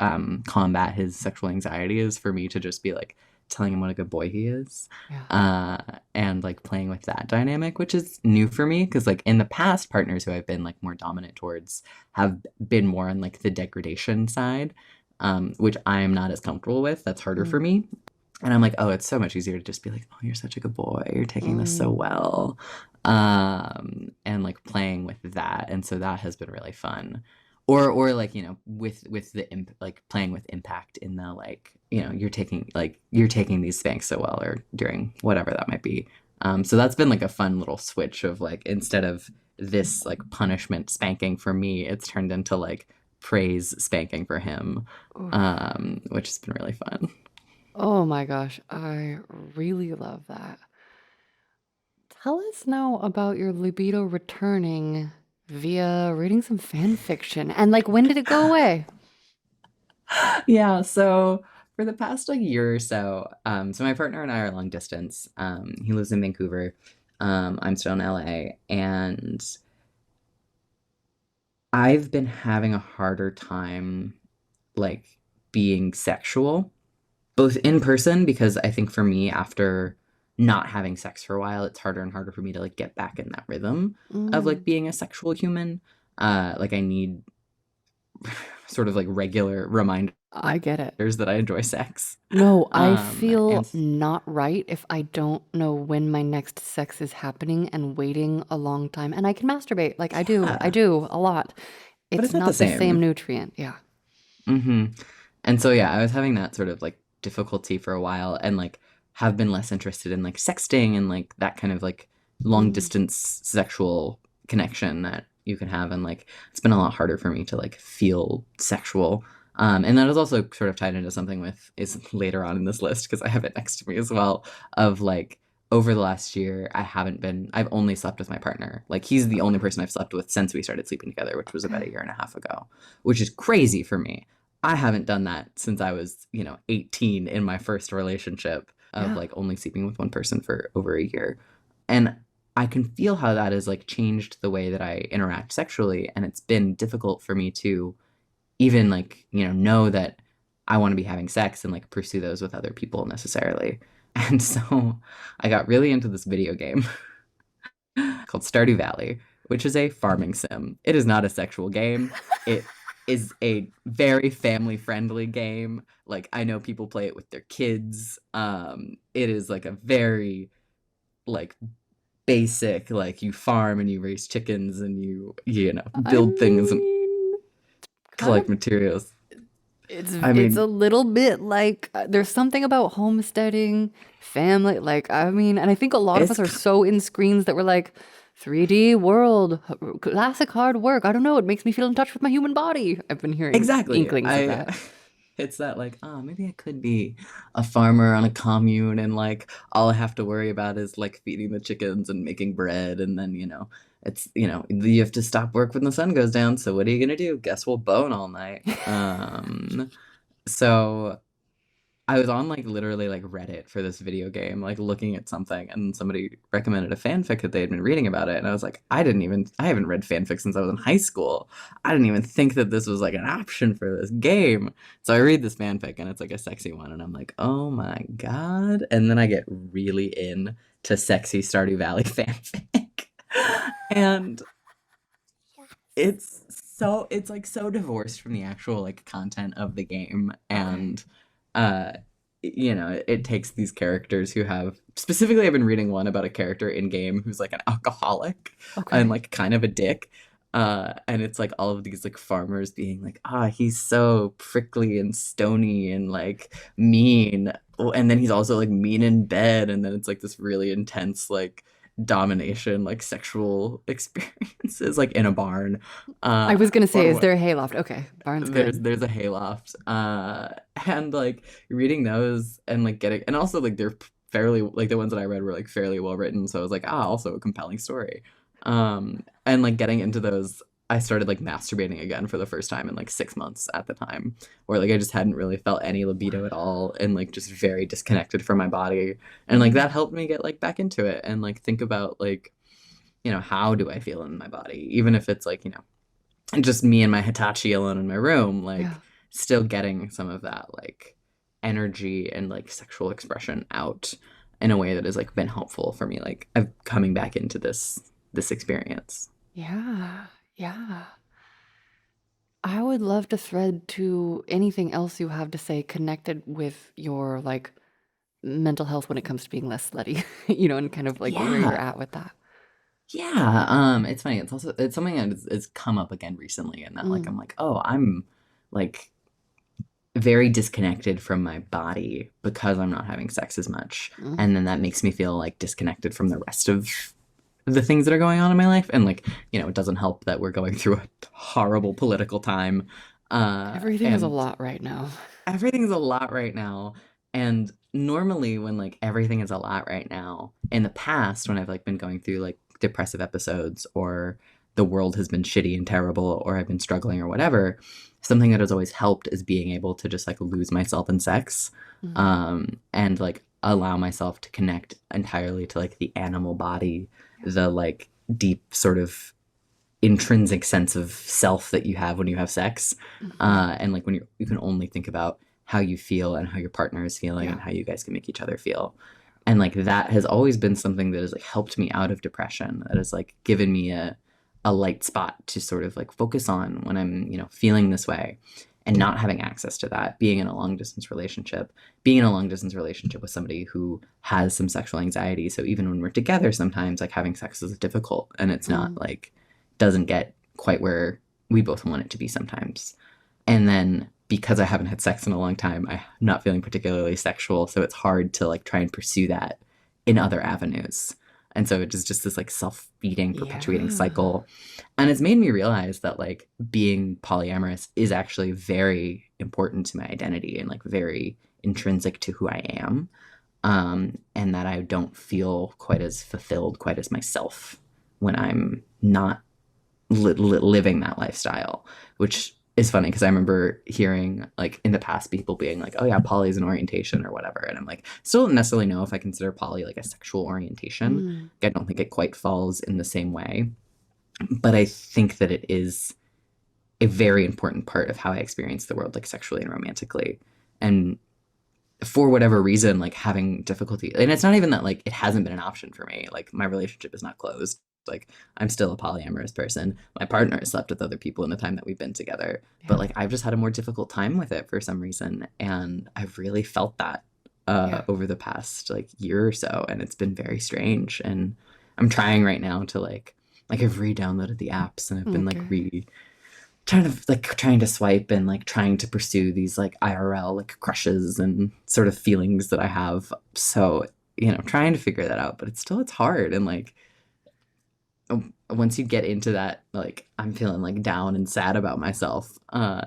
combat his sexual anxiety is for me to just be like telling him what a good boy he is, Yeah. and like playing with that dynamic, which is new for me because like in the past, partners who I've been like more dominant towards have been more on like the degradation side, which I am not as comfortable with. That's harder Mm. for me. And I'm like, oh, it's so much easier to just be like, oh, you're such a good boy. You're taking this so Mm. well. And like playing with that. And so that has been really fun. Or like, with the like playing with impact in the like, you're taking these spanks so well or during whatever that might be. So that's been like a fun little switch of like instead of this like punishment spanking for me, it's turned into like praise spanking for him, Oof. which has been really fun. Oh my gosh, I really love that. Tell us now about your libido returning via reading some fan fiction. And like, when did it go away? Yeah, so for the past like year or so, so my partner and I are long distance. He lives in Vancouver. I'm still in LA, and I've been having a harder time like being sexual, both in person, because I think for me, after not having sex for a while, it's harder and harder for me to like get back in that rhythm of like Mm, being a sexual human. Like I need sort of like regular reminders I get it. that I enjoy sex. No, I And feel not right if I don't know when my next sex is happening and waiting a long time. And I can masturbate, like I yeah, do a lot. but It's it's not the not the same same. nutrient. Yeah. Hmm. And so yeah, I was having that sort of like difficulty for a while, and like have been less interested in like sexting and like that kind of like long Mm, distance sexual connection that you can have, and like it's been a lot harder for me to like feel sexual. And that is also sort of tied into something with is later on in this list because I have it next to me as well, of like over the last year I've only slept with my partner. Like he's the only okay. person I've slept with since we started sleeping together, which was about Okay. a year and a half ago, which is crazy for me. I haven't done that since I was, 18 in my first relationship of Yeah. like only sleeping with one person for over a year. And I can feel how that has like changed the way that I interact sexually. And it's been difficult for me to even like, know that I want to be having sex and like pursue those with other people necessarily. And so I got really into this video game called Stardew Valley, which is a farming sim. It is not a sexual game. It is a very family friendly game. Like I know people play it with their kids. It is like a very like basic, like you farm and you raise chickens and you I build things and mean, kind of collect materials. I it's a mean, little bit like there's something about homesteading, family, like I mean, and I think a lot of us it's are so in screens that we're like 3D world, classic hard work. I don't know, it makes me feel in touch with my human body. I've been hearing exactly. inklings of I that. it's that like, oh, maybe I could be a farmer on a commune and like all I have to worry about is like feeding the chickens and making bread and then, it's you have to stop work when the sun goes down, so what are you gonna do? Guess we'll bone all night. So I was on like literally like Reddit for this video game, like looking at something, and somebody recommended a fanfic that they had been reading about it. And I was like, I haven't read fanfic since I was in high school. I didn't even think that this was like an option for this game. So I read this fanfic and it's like a sexy one, and I'm like, oh my God. And then I get really in to sexy Stardew Valley fanfic. And it's like so divorced from the actual like content of the game, Okay. and uh it takes these characters who have specifically I've been reading one about a character in game who's like an alcoholic and Okay. like kind of a dick, and it's like all of these like farmers being like, he's so prickly and stony and like mean. Oh, and then he's also like mean in bed, and then it's like this really intense like domination, like sexual experiences, like in a barn, I was gonna say, or is what? there a hayloft? Okay, barn's There's good. there's a hayloft, and like reading those and like getting, and also like they're fairly like the ones that I read were like fairly well written, so I was like, also a compelling story, and like getting into those. I started like masturbating again for the first time in like 6 months at the time, where like I just hadn't really felt any libido at all and like just very disconnected from my body. And like Mm, that helped me get like back into it and like think about like, how do I feel in my body? Even if it's like, just me and my Hitachi alone in my room, yeah. like still getting some of that like energy and like sexual expression out in a way that has like been helpful for me. Like I'm coming back into this experience. Yeah. Yeah. I would love to thread to anything else you have to say connected with your like mental health when it comes to being less slutty, and kind of like where you're Yeah. at with that. Yeah. It's funny. It's something that it's come up again recently, and that like Mm, I'm like, oh, I'm like very disconnected from my body because I'm not having sex as much. mm. And then that makes me feel like disconnected from the rest of the things that are going on in my life. And like, it doesn't help that we're going through a horrible political time. Everything is a And lot right now. everything's a lot right now. And normally when like everything is a lot right now, in the past when I've like been going through like depressive episodes or the world has been shitty and terrible or I've been struggling or whatever, something that has always helped is being able to just like lose myself in sex, Mhm. and like allow myself to connect entirely to like the animal body, Yeah. the like deep sort of intrinsic sense of self that you have when you have sex, Mhm. and like when you can only think about how you feel and how your partner is feeling Yeah. and how you guys can make each other feel. And like that has always been something that has like helped me out of depression, that has like given me a light spot to sort of like focus on when I'm, feeling this way. And not having access to that, being in a long distance relationship, with somebody who has some sexual anxiety. So even when we're together, sometimes like having sex is difficult and it's not Mm. like, doesn't get quite where we both want it to be sometimes. And then because I haven't had sex in a long time, I'm not feeling particularly sexual. So it's hard to like try and pursue that in other avenues. And so it is just this like self-feeding, perpetuating Yeah. cycle. And it's made me realize that like being polyamorous is actually very important to my identity and like very intrinsic to who I am. And that I don't feel quite as fulfilled, quite as myself when I'm not living that lifestyle, which is funny because I remember hearing like in the past people being like, oh yeah, poly is an orientation or whatever. And I'm like, still don't necessarily know if I consider poly like a sexual orientation. Mm. I don't think it quite falls in the same way, but I think that it is a very important part of how I experience the world, like sexually and romantically. And for whatever reason, like having difficulty, and it's not even that like it hasn't been an option for me. Like my relationship is not closed. Like I'm still a polyamorous person. My partner has slept with other people in the time that we've been together, but Yeah. like I've just had a more difficult time with it for some reason, and I've really felt that Yeah. over the past like year or so, and it's been very strange. And I'm trying right now to like I've re-downloaded the apps and I've been like Okay. trying to swipe and like trying to pursue these like IRL like crushes and sort of feelings that I have. So, trying to figure that out, but it's hard. And like once you get into that, like I'm feeling like down and sad about myself,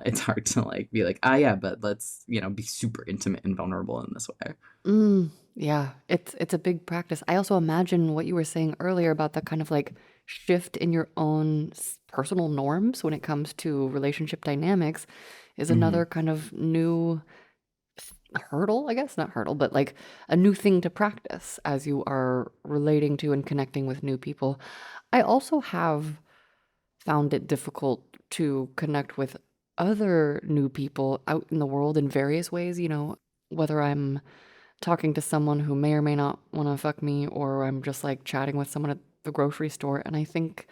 it's hard to like be like, ah yeah, but let's, be super intimate and vulnerable in this way. Yeah, it's a big practice. I also imagine what you were saying earlier about the kind of like shift in your own personal norms when it comes to relationship dynamics is Hmm. another kind of new hurdle, I guess, not hurdle, but like a new thing to practice as you are relating to and connecting with new people. I also have found it difficult to connect with other new people out in the world in various ways, whether I'm talking to someone who may or may not want to fuck me, or I'm just like chatting with someone at the grocery store. And I think,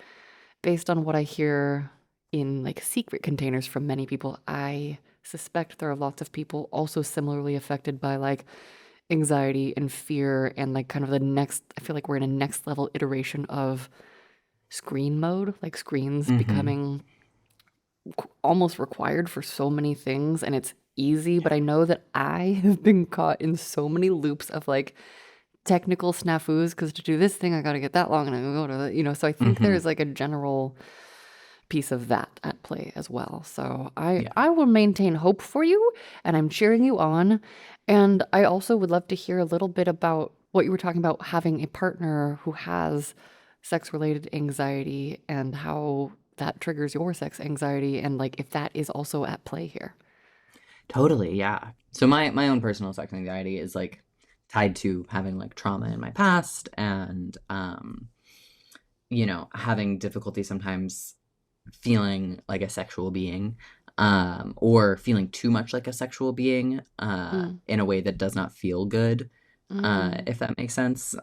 based on what I hear in like secret containers from many people, I suspect there are lots of people also similarly affected by like anxiety and fear and like kind of I feel like we're in a next level iteration of screen mode, like screens Hmm. becoming almost required for so many things and it's easy, but I know that I have been caught in so many loops of like technical snafus because to do this thing I got to get that long and I go to so I think Hmm. there's like a general piece of that at play as well. So I Yeah. I will maintain hope for you and I'm cheering you on. And I also would love to hear a little bit about what you were talking about having a partner who has sex related anxiety and how that triggers your sex anxiety and like if that is also at play here. Totally, yeah. So my own personal sex anxiety is like tied to having like trauma in my past and having difficulty sometimes feeling like a sexual being, or feeling too much like a sexual being, Mm, in a way that does not feel good, mm, if that makes sense.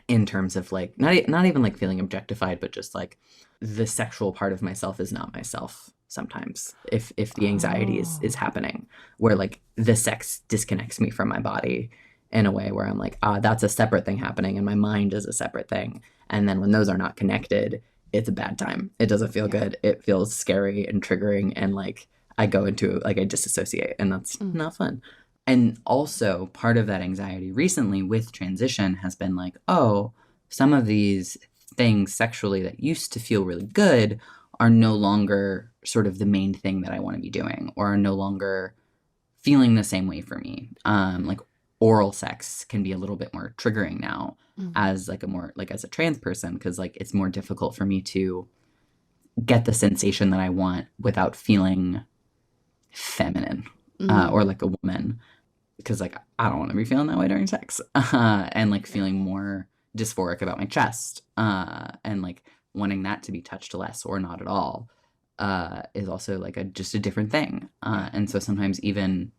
In terms of like not even like feeling objectified, but just like the sexual part of myself is not myself sometimes if the anxiety is oh, happening, where like the sex disconnects me from my body in a way where I'm like, that's a separate thing happening and my mind is a separate thing. And then when those are not connected, it's a bad time. It doesn't feel yeah. good. It feels scary and triggering, and like I go into like I disassociate, and that's Mm, not fun. And also, part of that anxiety recently with transition has been like, oh, some of these things sexually that used to feel really good are no longer sort of the main thing that I want to be doing, or are no longer feeling the same way for me. Like oral sex can be a little bit more triggering now Mhm. as like a more like as a trans person, because like it's more difficult for me to get the sensation that I want without feeling feminine or Mm. like a woman, because like I don't want to be feeling that way during sex and like Yeah. feeling more dysphoric about my chest and like wanting that to be touched less or not at all is also like a just a different thing Yeah. and so sometimes even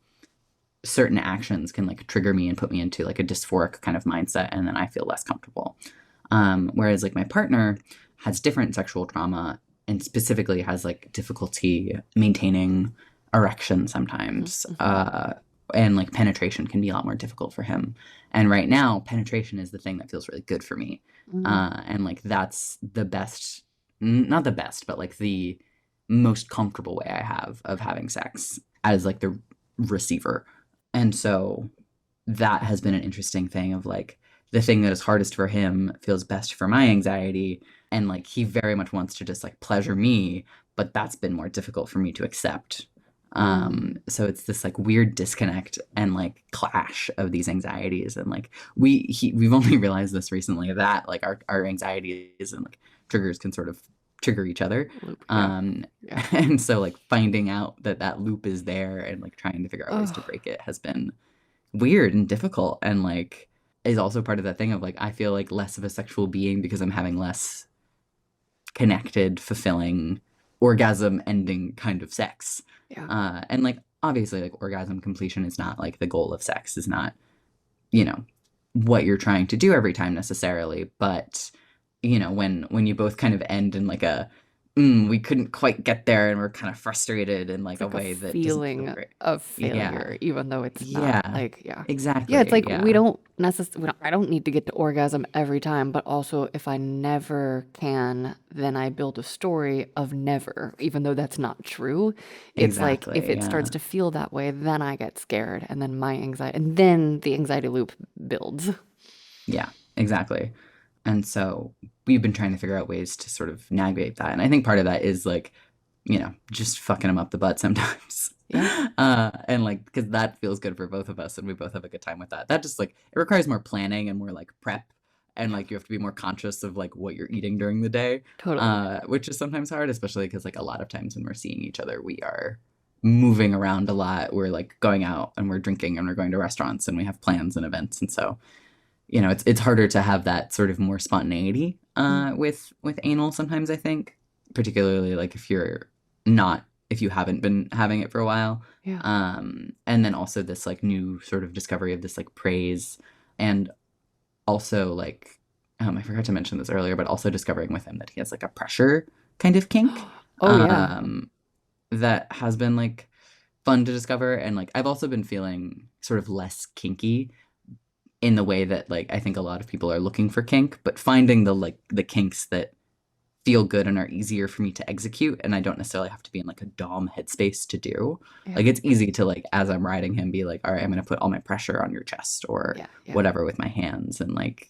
certain actions can like trigger me and put me into like a dysphoric kind of mindset and then I feel less comfortable. Whereas like my partner has different sexual trauma and specifically has like difficulty maintaining erection Mhm, sometimes. mhm. And like penetration can be a lot more difficult for him. And right now, penetration is the thing that feels really good for me. Mm. And like that's the best, not the best, but like the most comfortable way I have of having sex as like the receiver. And so that has been an interesting thing of like the thing that is hardest for him feels best for my anxiety and like he very much wants to just like pleasure me, but that's been more difficult for me to accept. Mm. So it's this like weird disconnect and like clash of these anxieties and like we've only realized this recently that like our anxieties and like triggers can sort of trigger each other. Loop. Yeah. um Yeah. and so like finding out that that loop is there and like trying to figure out ways to Oh, break it has been weird and difficult and like is also part of that thing of like I feel like less of a sexual being because I'm having less connected, fulfilling, orgasm ending kind of sex. yeah. And like obviously like orgasm completion is not like the goal of sex is not, you know, what you're trying to do every time necessarily, but you know, when you both kind of end in like a we couldn't quite get there and we're kind of frustrated in It's like a like a way that doesn't feel feeling great. of Yeah. failure, even though it's not. Yeah. Like, yeah. Yeah, it's Exactly. like we Yeah. don't necessarily, I don't need to get to orgasm every time, but also if I never can, then I build a story of never, even though that's not true. It's like if Exactly. it starts Yeah. to feel that way, then I get scared, and then my anxiety, and then the anxiety loop builds. Yeah. Exactly. And so we've been trying to figure out ways to sort of navigate that. And I think part of that is like, you know, just fucking them up the butt sometimes. Yeah, And like, because that feels good for both of us and we both have a good time with that. That just like, it requires more planning and more like prep. And yeah, like, you have to be more conscious of like what you're eating during the day, totally. which is sometimes hard, especially because like a lot of times when we're seeing each other, we are moving around a lot. We're like going out and we're drinking and we're going to restaurants and we have plans and events. And so you know, it's harder to have that sort of more spontaneity Mm, with anal sometimes, I think, particularly like if you're not if you haven't been having it for a while. yeah. And then also this like new sort of discovery of this like praise and also like I forgot to mention this earlier, but also discovering with him that he has like a pressure kind of kink Oh, yeah. um that has been like fun to discover and like I've also been feeling sort of less kinky in the way that like I think a lot of people are looking for kink, but finding the like the kinks that feel good and are easier for me to execute and I don't necessarily have to be in like a dom headspace to do. Yeah, Like it's easy to like as I'm riding him be like, all right, I'm gonna put all my pressure on your chest or yeah, yeah. whatever with my hands and like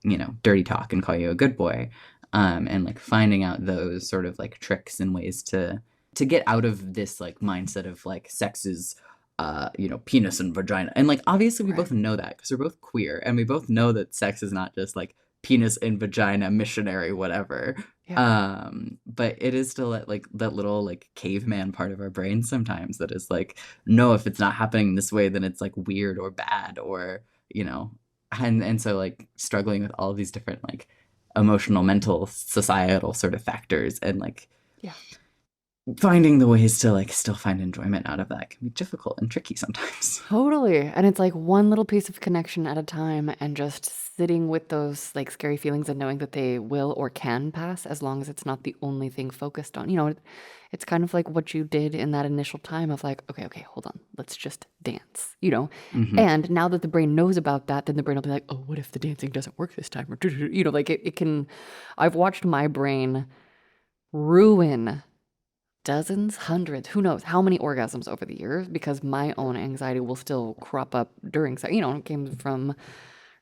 you know, dirty talk and call you a good boy. And like finding out those sort of like tricks and ways to get out of this like mindset of like sex is you know, penis and vagina. And like obviously we Right. both know that because we're both queer and we both know that sex is not just like penis and vagina missionary whatever. Yeah. But it is still like that little like caveman part of our brain sometimes that is like, no, if it's not happening this way, then it's like weird or bad or, you know, and so like struggling with all of these different like emotional, mental, societal sort of factors and like Yeah. finding the ways to like still find enjoyment out of that can be difficult and tricky sometimes. Totally. And it's like one little piece of connection at a time and just sitting with those like scary feelings and knowing that they will or can pass as long as it's not the only thing focused on. It's kind of like what you did in that initial time of like, okay, okay, hold on. Let's just dance, you know? Hmm. And now that the brain knows about that, then the brain will be like, oh, what if the dancing doesn't work this time? Or, like it can, I've watched my brain ruin dozens, hundreds, who knows how many orgasms over the years because my own anxiety will still crop up during sex. It came from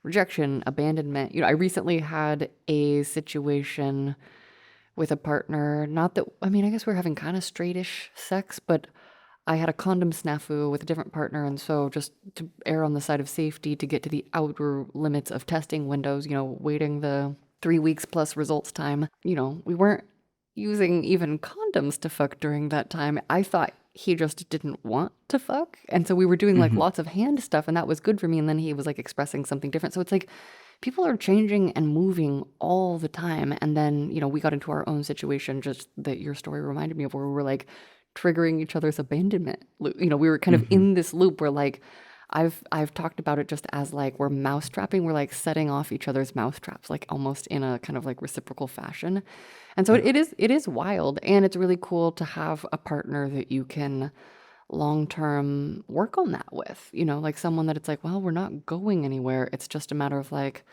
rejection, abandonment. I recently had a situation with a partner, not that, I mean, I guess we're having kind of straightish sex, but I had a condom snafu with a different partner, and so just to err on the side of safety to get to the outer limits of testing windows, waiting the 3 weeks plus results time, we weren't using even condoms to fuck during that time. I thought he just didn't want to fuck, and so we were doing, like, Hmm. lots of hand stuff, and that was good for me, and then he was, like, expressing something different. So it's like people are changing and moving all the time, and then, we got into our own situation just that your story reminded me of, where we were, like, triggering each other's abandonment loop. We were kind of Hmm. in this loop where, like, I've talked about it just as, like, we're mousetrapping. We're, like, setting off each other's mousetraps, like, almost in a kind of, like, reciprocal fashion. And so Yeah. it is wild, and it's really cool to have a partner that you can long term work on that with, like someone that it's like, well, we're not going anywhere. It's just a matter of, like,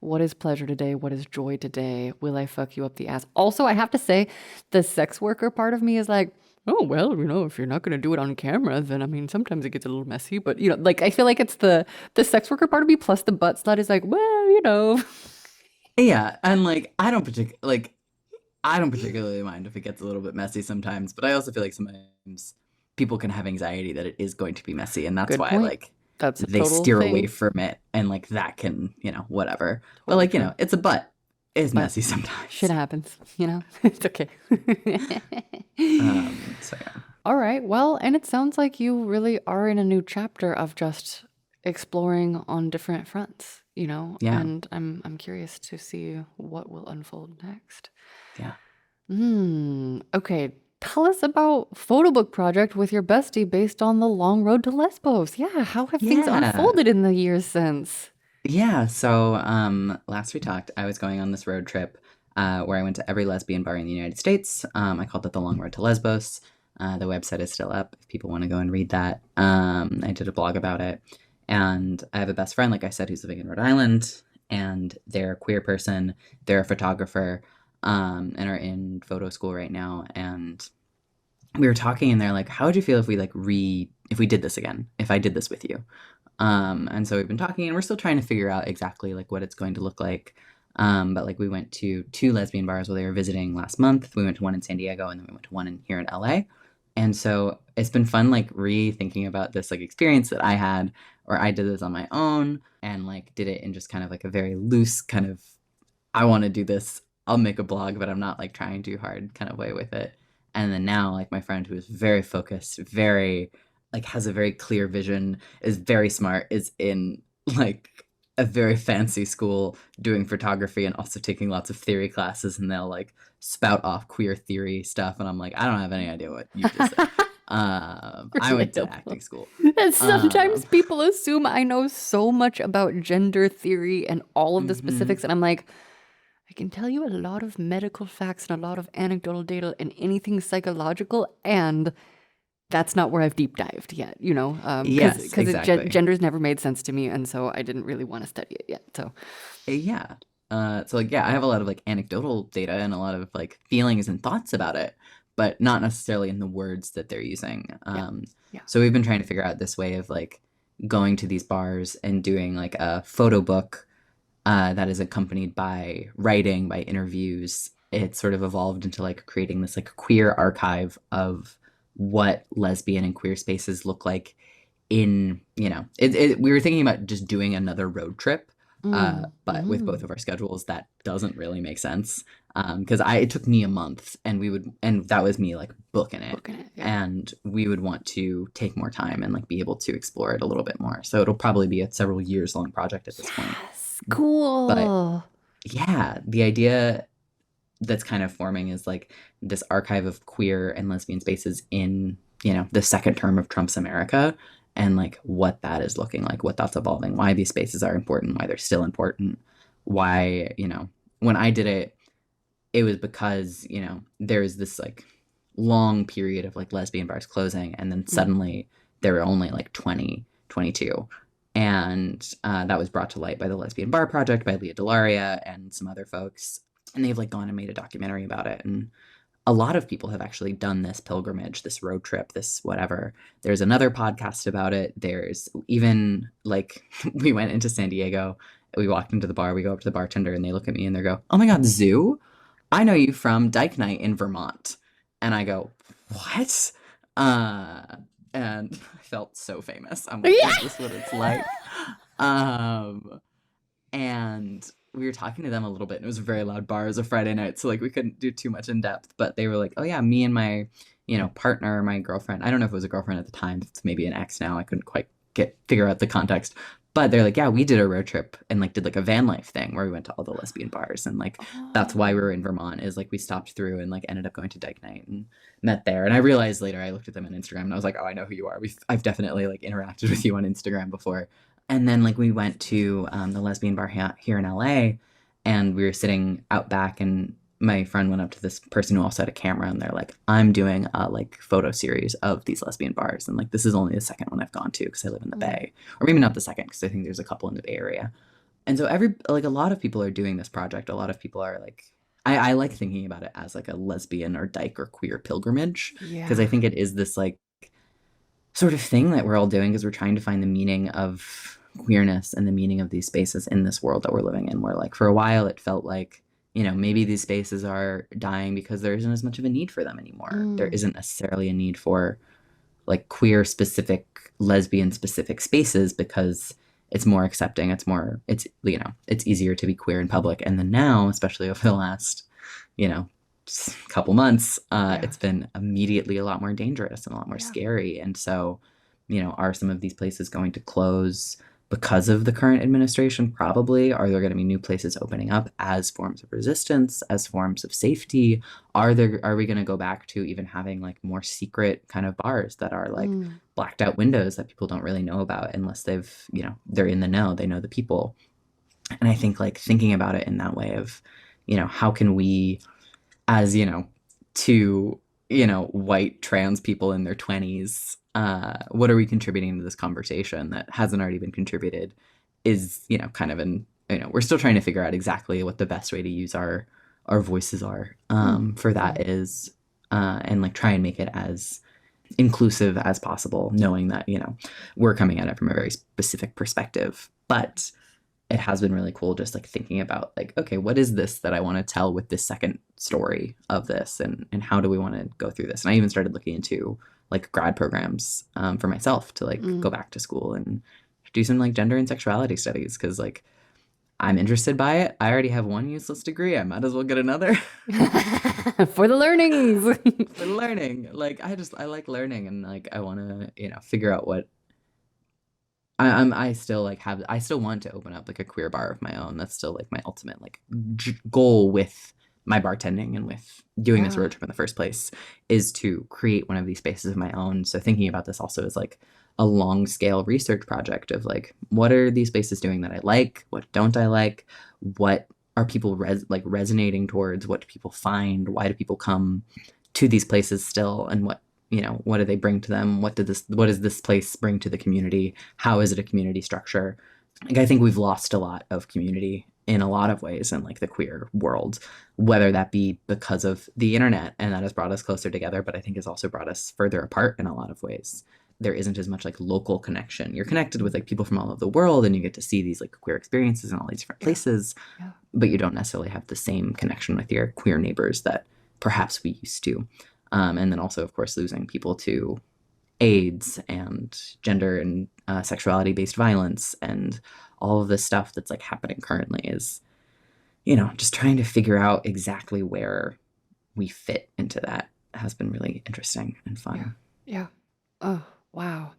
what is pleasure today? What is joy today? Will I fuck you up the ass? Also, I have to say, the sex worker part of me is like, oh, well, if you're not going to do it on camera, then I mean, sometimes it gets a little messy, but like, I feel like it's the sex worker part of me plus the butt slut is like, well, Yeah, and like I don't particularly mind if it gets a little bit messy sometimes, but I also feel like sometimes people can have anxiety that it is going to be messy, and that's good why point. like That's a they total steer away thing. from it, and like that can, whatever. But Totally like, true. it's a butt. It's But messy shit sometimes. happens, It's okay. So yeah. All right. Well, and it sounds like you really are in a new chapter of just exploring on different fronts, Yeah. and I'm curious to see what will unfold next. Yeah. Okay. Tell us about photo book project with your bestie based on the long road to Lesbos. Yeah, how have things Yeah. unfolded in the years since? Yeah, so last we talked, I was going on this road trip where I went to every lesbian bar in the United States. I called it the Long Road to Lesbos. The website is still up if people want to go and read that. I did a blog about it. And I have a best friend, like I said, who's living in Rhode Island, and they're a queer person. They're a photographer, and are in photo school right now. And we were talking, and they're like, "How would you feel if we if we did this again? If I did this with you?" And so we've been talking, and we're still trying to figure out exactly like what it's going to look like. But like we went to two lesbian bars while they were visiting last month. We went to one in San Diego, and then we went to one here in LA. And so it's been fun, like rethinking about this like experience that I had, or I did this on my own, and like did it in just kind of like a very loose kind of, I want to do this. I'll make a blog, but I'm not like trying too hard kind of way with it. And then now, like my friend who is very focused, very like has a very clear vision, is very smart, is in like a very fancy school doing photography and also taking lots of theory classes, and they'll like spout off queer theory stuff, and I'm like, I don't have any idea what you just said. I went to Relatable. acting school. And Um, sometimes people assume I know so much about gender theory and all of the mhm. specifics, and I'm like, I can tell you a lot of medical facts and a lot of anecdotal data and anything psychological, and that's not where I've deep dived yet, because Yes, exactly. gender's never made sense to me, and so I didn't really want to study it yet. So, Yeah. So like yeah, I have a lot of like anecdotal data and a lot of like feelings and thoughts about it, but not necessarily in the words that they're using. yeah, yeah. So we've been trying to figure out this way of like going to these bars and doing like a photo book that is accompanied by writing, by interviews. It's sort of evolved into like creating this like queer archive of what lesbian and queer spaces look like in, we were thinking about just doing another road trip, Mm, but with both mm, of our schedules, that doesn't really make sense. Because it took me a month, and that was me like booking it, booking it, yeah. and we would want to take more time and like be able to explore it a little bit more. So it'll probably be a several years long project at this point. Yes, But cool. yeah, the idea that's kind of forming is like this archive of queer and lesbian spaces in, the second term of Trump's America, and like what that is looking like, what that's evolving, why these spaces are important, why they're still important, why, when I did it, it was because, there's this like long period of like lesbian bars closing, and then Mm, suddenly there were only like 20, 22. And that was brought to light by the Lesbian Bar Project, by Leah Delaria and some other folks, and they've like gone and made a documentary about it. And a lot of people have actually done this pilgrimage, this road trip, this whatever. There's another podcast about it. There's even like we went into San Diego, we walked into the bar, we go up to the bartender, and they look at me and they go, "Oh my god, zoo, I know you from Dyke Night in Vermont." And I go, "What?" uh and I felt so famous. I'm like, is Yeah. this what it's like? Um, and we were talking to them a little bit, and it was a very loud bar. It was a Friday night, so like we couldn't do too much in depth, but they were like, oh yeah, me and my, partner, my girlfriend, I don't know if it was a girlfriend at the time, it's maybe an ex now, I couldn't quite figure out the context, but they're like, yeah, we did a road trip and like did like a van life thing where we went to all the lesbian bars, and like that's why we were in Oh. Vermont, is like we stopped through and like ended up going to Dyke Night and met there. And I realized later, I looked at them on Instagram and I was like, oh, I know who you are. I've definitely like interacted with you on Instagram before. And then like we went to the lesbian bar here in LA, and we were sitting out back, and my friend went up to this person who also had a camera, and they're like, I'm doing a like photo series of these lesbian bars, and like this is only the second one I've gone to because I live in the Mm. Bay, or maybe not the second because I think there's a couple in the Bay Area. And so a lot of people are doing this project. A lot of people are like, I like thinking about it as like a lesbian or dyke or queer pilgrimage, because I Yeah. think it is this like sort of thing that we're all doing, because we're trying to find the meaning of queerness and the meaning of these spaces in this world that we're living in, where like for a while it felt like, maybe these spaces are dying because there isn't as much of a need for them anymore. There Mm. isn't necessarily a need for like queer specific, lesbian specific spaces, because it's more accepting, it's easier to be queer in public. And then now, especially over the last, you know couple months, Yeah. it's been immediately a lot more dangerous and a lot more Yeah. scary. And so, are some of these places going to close because of the current administration? Probably. Are there going to be new places opening up as forms of resistance, as forms of safety? Are we going to go back to even having like more secret kind of bars that are like Mm. blacked out windows that people don't really know about, unless they're in the know, they know the people? And I think like thinking about it in that way of, how can we, as two white trans people in their 20s, what are we contributing to this conversation that hasn't already been contributed? Is kind of an we're still trying to figure out exactly what the best way to use our voices are, Mm. for that Mm. is, and like try and make it as inclusive as possible, knowing that we're coming at it from a very specific perspective. But it has been really cool just like thinking about like, okay, what is this that I want to tell with this second story of this, and how do we want to go through this? And I even started looking into like grad programs, for myself to like go Mm. back to school and do some like gender and sexuality studies, because like I'm interested by it. I already have one useless degree, I might as well get another. For the learnings. For learning, like I like learning, and like I want to figure out what I still like I still want to open up like a queer bar of my own. That's still like my ultimate like goal with my bartending and with doing this Yeah. road trip in the first place, is to create one of these spaces of my own. So thinking about this also is like a long scale research project of like, what are these spaces doing that I like? What don't I like? What are people resonating towards? What do people find? Why do people come to these places still? And what do they bring to them? What does this place bring to the community? How is it a community structure? Like, I think we've lost a lot of community in a lot of ways in like the queer world, whether that be because of the internet, and that has brought us closer together, but I think has also brought us further apart in a lot of ways. There isn't as much like local connection. You're connected with like people from all over the world, and you get to see these like queer experiences in all these different Yeah. places, Yeah. but you don't necessarily have the same connection with your queer neighbors that perhaps we used to. And then also, of course, losing people to AIDS and gender and sexuality based violence, and all of this stuff that's like happening currently is, just trying to figure out exactly where we fit into that has been really interesting and Yeah. fun. Yeah. Oh, wow.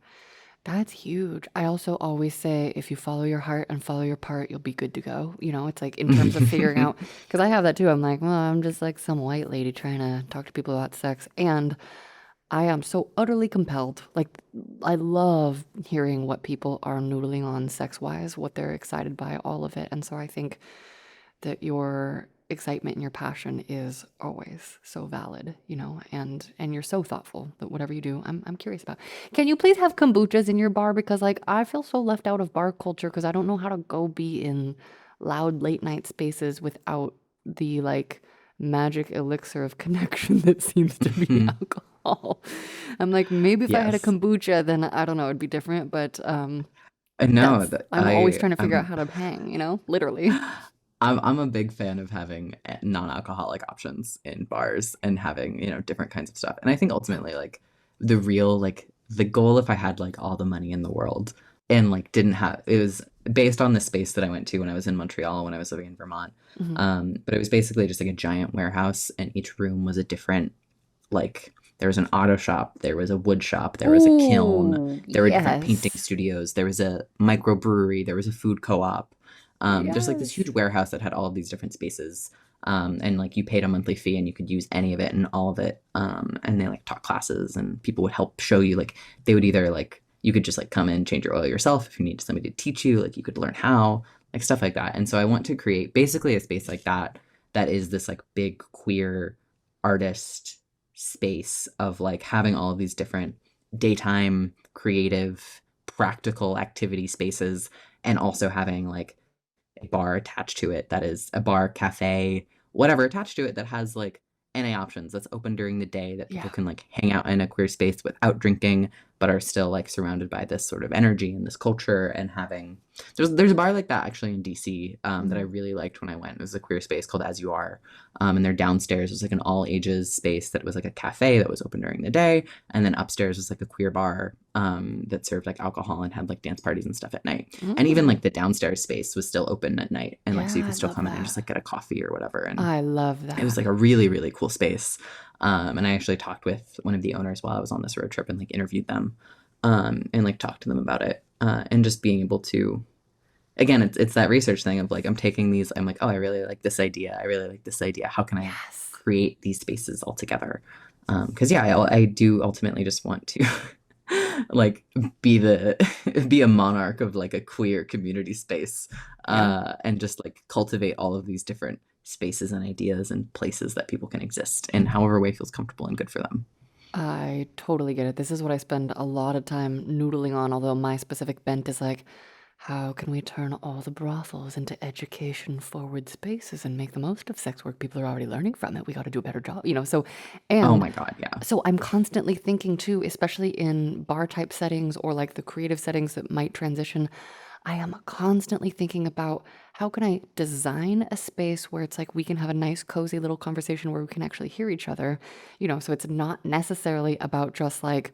That's huge. I also always say if you follow your heart and follow your part, you'll be good to go. It's like in terms of figuring out, because I have that too. I'm like, well, I'm just like some white lady trying to talk to people about sex. And I am so utterly compelled. Like, I love hearing what people are noodling on sex wise, what they're excited by, all of it. And so I think that your excitement and your passion is always so valid, and you're so thoughtful that whatever you do, I'm curious about. Can you please have kombuchas in your bar? Because like I feel so left out of bar culture because I don't know how to go be in loud late night spaces without the like magic elixir of connection that seems to be alcohol. I'm like, maybe if I had a Yes. kombucha, then I don't know, it'd be different. But No, that I'm always trying to figure out how to hang, literally. I'm a big fan of having non-alcoholic options in bars, and having, different kinds of stuff. And I think ultimately like the real like the goal, if I had like all the money in the world and like didn't have, it was based on the space that I went to when I was in Montreal when I was living in Vermont. Mhm. But it was basically just like a giant warehouse, and each room was a different, like, there was an auto shop, there was a wood shop, there was a kiln, Ooh, there were different painting yes. studios, there was a microbrewery, there was a food co-op. There's like this Yes. huge warehouse that had all of these different spaces. And like you paid a monthly fee and you could use any of it and all of it. And they like taught classes and people would help show you, like, they would either like, you could just like come in, change your oil yourself if you need somebody to teach you, like you could learn how, like stuff like that. And so I want to create basically a space like that, that is this like big queer artist space of like having all of these different daytime creative practical activity spaces, and also having like a bar attached to it that is a bar, cafe, whatever attached to it that has like NA options that's open during the day, that Yeah. people can like hang out in a queer space without drinking, but are still like surrounded by this sort of energy and this culture. And having, there's a bar like that actually in DC, that I Mhm. really liked when I went. It was a queer space called As You Are, and their downstairs was like an all ages space that was like a cafe that was open during the day, and then upstairs was like a queer bar, that served like alcohol and had like dance parties and stuff at night. And even Mm. like the downstairs space was still open at night, and like so you Yeah, I could still love come in and just that. like get a coffee or whatever. And I love it was that. like a really really cool space. And I actually talked with one of the owners while I was on this road trip and like interviewed them, and like talked to them about it, and just being able to, again, it's that research thing of like, I'm taking these, I'm like, oh, I really like this idea, I really like this idea, how can I Yes. create these spaces all together? Because yeah, I do ultimately just want to like be the be a monarch of like a queer community space, Yeah. and just like cultivate all of these different spaces and ideas and places that people can exist in however way feels comfortable and good for them. I totally get it. This is what I spend a lot of time noodling on, although my specific bent is like, how can we turn all the brothels into education forward spaces and make the most of sex work? People are already learning from it. We got to do a better job, So, Oh and my God, yeah. so I'm constantly thinking too, especially in bar type settings or like the creative settings that might transition. I am constantly thinking about how can I design a space where it's like we can have a nice cozy little conversation where we can actually hear each other, so it's not necessarily about just like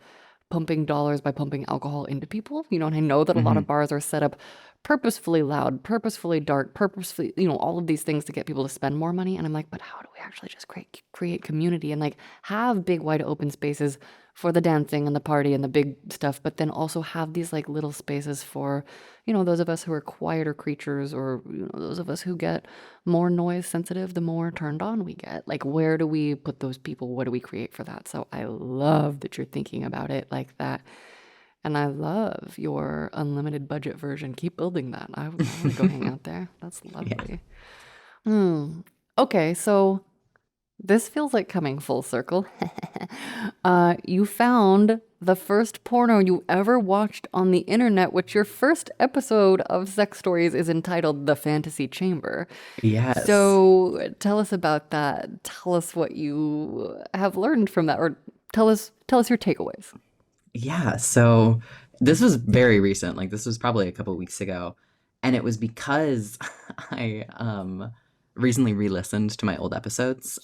pumping dollars by pumping alcohol into people, and I know that a lot Hmm. of bars are set up purposefully loud, purposefully dark, purposefully, all of these things to get people to spend more money. And I'm like, but how do we actually just create community and like have big wide open spaces for the dancing and the party and the big stuff, but then also have these like little spaces for, those of us who are quieter creatures, or, those of us who get more noise sensitive, the more turned on we get. Like, where do we put those people? What do we create for that? So I love that you're thinking about it like that. And I love your unlimited budget version. Keep building that. I want to go hang out there. That's Yeah. lovely. Hmm. Okay, so this feels like coming full circle. You found the first porno you ever watched on the internet, which your first episode of Sex Stories is entitled The Fantasy Chamber. Yes. So tell us about that. Tell us what you have learned from that, or tell us your takeaways. Yeah, so this was very recent. Like this was probably a couple weeks ago, and it was because I recently re-listened to my old episodes,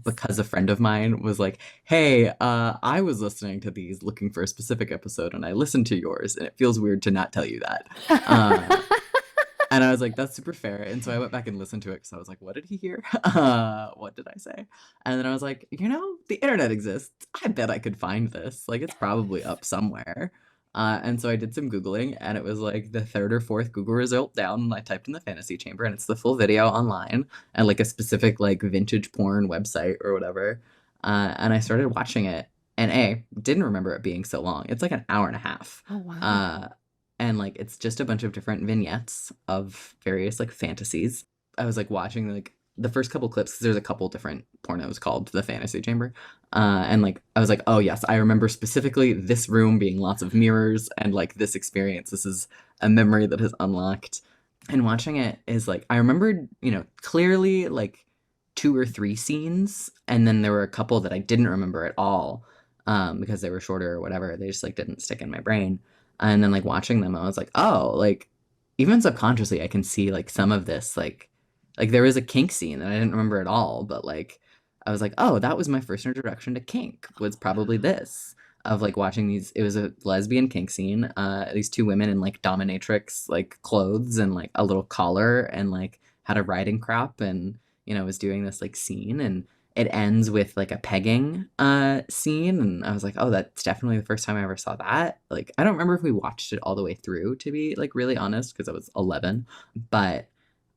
because a friend of mine was like, "Hey, I was listening to these looking for a specific episode, and I listened to yours, and it feels weird to not tell you that." Uh, and I was like, "That's super fair." And so I went back and listened to it because I was like, "What did he hear? What did I say?" And then I was like, the internet exists. I bet I could find this. Like, it's probably up somewhere. And so I did some Googling, and it was like the third or fourth Google result down. And I typed in the fantasy chamber, and it's the full video online and like a specific like vintage porn website or whatever. And I started watching it, and didn't remember it being so long. It's like an hour and a half. Oh, wow. Uh, and like it's just a bunch of different vignettes of various like fantasies. I was like watching like the first couple clips because there's a couple different pornos called The Fantasy Chamber. And like I was like, oh yes, I remember specifically this room being lots of mirrors and like this experience. This is a memory that has unlocked. And watching it is like I remembered, clearly like two or three scenes, and then there were a couple that I didn't remember at all, because they were shorter or whatever. They just like didn't stick in my brain. And then like watching them, I was like, oh, like even subconsciously, I can see like some of this, like there was a kink scene that I didn't remember at all, but like I was like, oh, that was my first introduction to kink was probably this. of like watching these. It was a lesbian kink scene. These two women in like dominatrix like clothes and like a little collar and like had a riding crop and was doing this like scene and it ends with like a pegging scene and I was like, oh, that's definitely the first time I ever saw that. Like I don't remember if we watched it all the way through, to be like really honest, because I was 11, but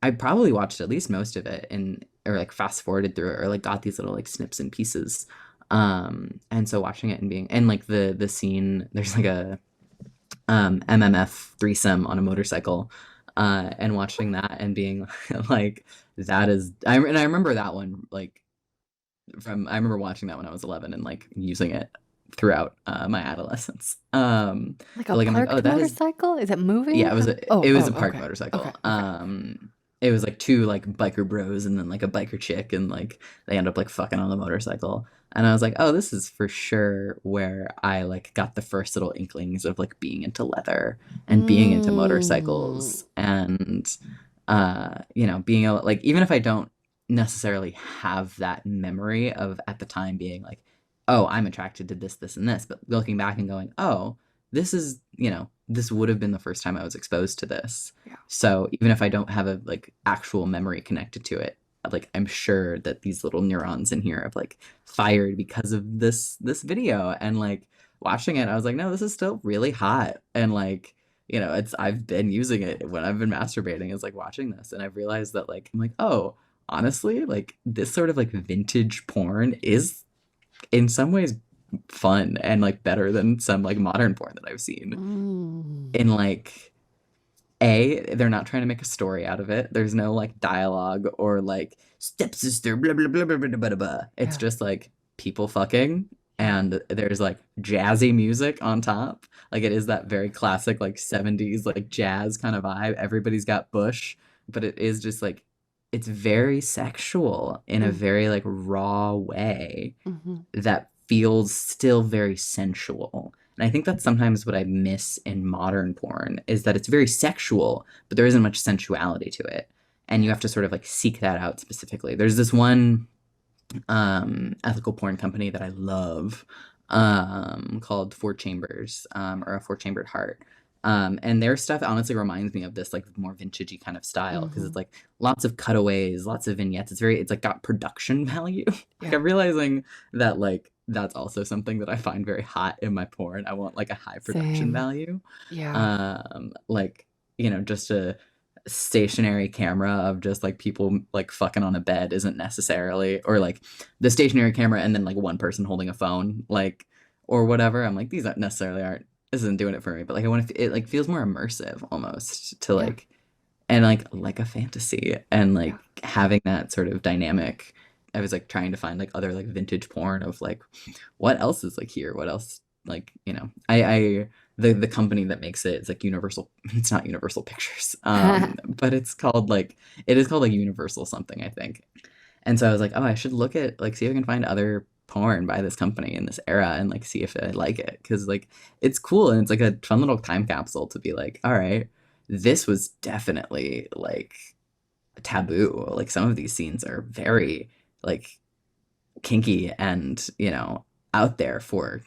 I probably watched at least most of it and or like fast forwarded through it or like got these little like snips and pieces. And so watching it and being and like the scene, there's like a MMF threesome on a motorcycle, and watching that and being like that is and I remember that one like I remember watching that when I was 11 and like using it throughout my adolescence. Like But a like I'm like, oh, parked that is motorcycle? Is it moving? yeah, How oh, it was oh, a parked okay. Okay, motorcycle. okay. It was like two like biker bros and then like a biker chick and like they end up like fucking on the motorcycle. And I was like, oh, this is for sure where I like got the first little inklings of like being into leather and being into Mm. motorcycles and being able like even if I don't necessarily have that memory of at the time being like, oh, I'm attracted to this, this, and this, but looking back and going, oh, this is, this would have been the first time I was exposed to this. Yeah. So even if I don't have a like actual memory connected to it, like I'm sure that these little neurons in here have like fired because of this video and like watching it, I was like, no, this is still really hot. And like, it's I've been using it when I've been masturbating is like watching this. And I've realized that like I'm like, oh, honestly, like this sort of like vintage porn is in some ways fun and like better than some like modern porn that I've seen. Mm. In like they're not trying to make a story out of it. There's no like dialogue or like stepsister blah blah blah blah blah blah blah. It's Yeah, just like people fucking yeah. and there's like jazzy music on top. Like it is that very classic like 70s like jazz kind of vibe. Everybody's got bush, but it is just like it's very sexual in a Mm, very like raw way mhm. that feels still very sensual. And I think that's sometimes what I miss in modern porn is that it's very sexual, but there isn't much sensuality to it. And you Yeah. have to sort of like seek that out specifically. There's this one ethical porn company that I love called Four Chambers or a Four Chambered Heart. And their stuff honestly reminds me of this like more vintagey kind of style because it's Mhm. like lots of cutaways, lots of vignettes. It's like got production value. Like Yeah. I'm realizing that like that's also something that I find very hot in my porn. I want like a high production Same. value. Yeah. Like, just a stationary camera of just like people like fucking on a bed isn't necessarily or like the stationary camera and then like one person holding a phone like or whatever. I'm like these aren't necessarily aren't this isn't doing it for me, but like I want to it like feels more immersive almost to Yeah. like and like a fantasy and Yeah. like having that sort of dynamic. I was like trying to find like other like vintage porn of like what else is like here, what else like I the company that makes it is like Universal. It's not Universal Pictures, but it is called like Universal something, I think. And so I was like, oh, I should look at like see if I can find other porn by this company in this era and like see if I like it because like it's cool and it's like a fun little time capsule to be like, all right, this was definitely like taboo. Like some of these scenes are very like kinky and out there for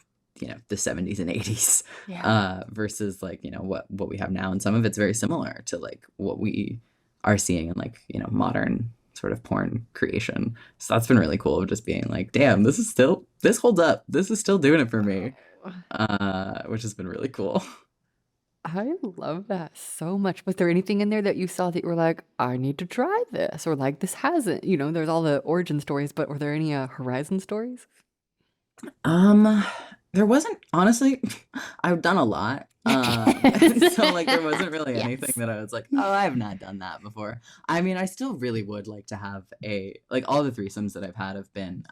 the 70s and 80s Yeah. versus like what we have now and some of it's very similar to like what we are seeing in like modern sort of porn creation. So that's been really cool of just being like, damn, this holds up, this is still doing it for me, Oh, which has been really cool. I love that so much. Was there anything in there that you saw that you were like, I need to try this, or like this hasn't? There's all the origin stories, but were there any horizon stories? Um, there wasn't honestly, I've done a lot. And so like there wasn't really anything Yes. that I was like, oh, I've not done that before. I mean, I still really would like to have a like all the threesomes that I've had have been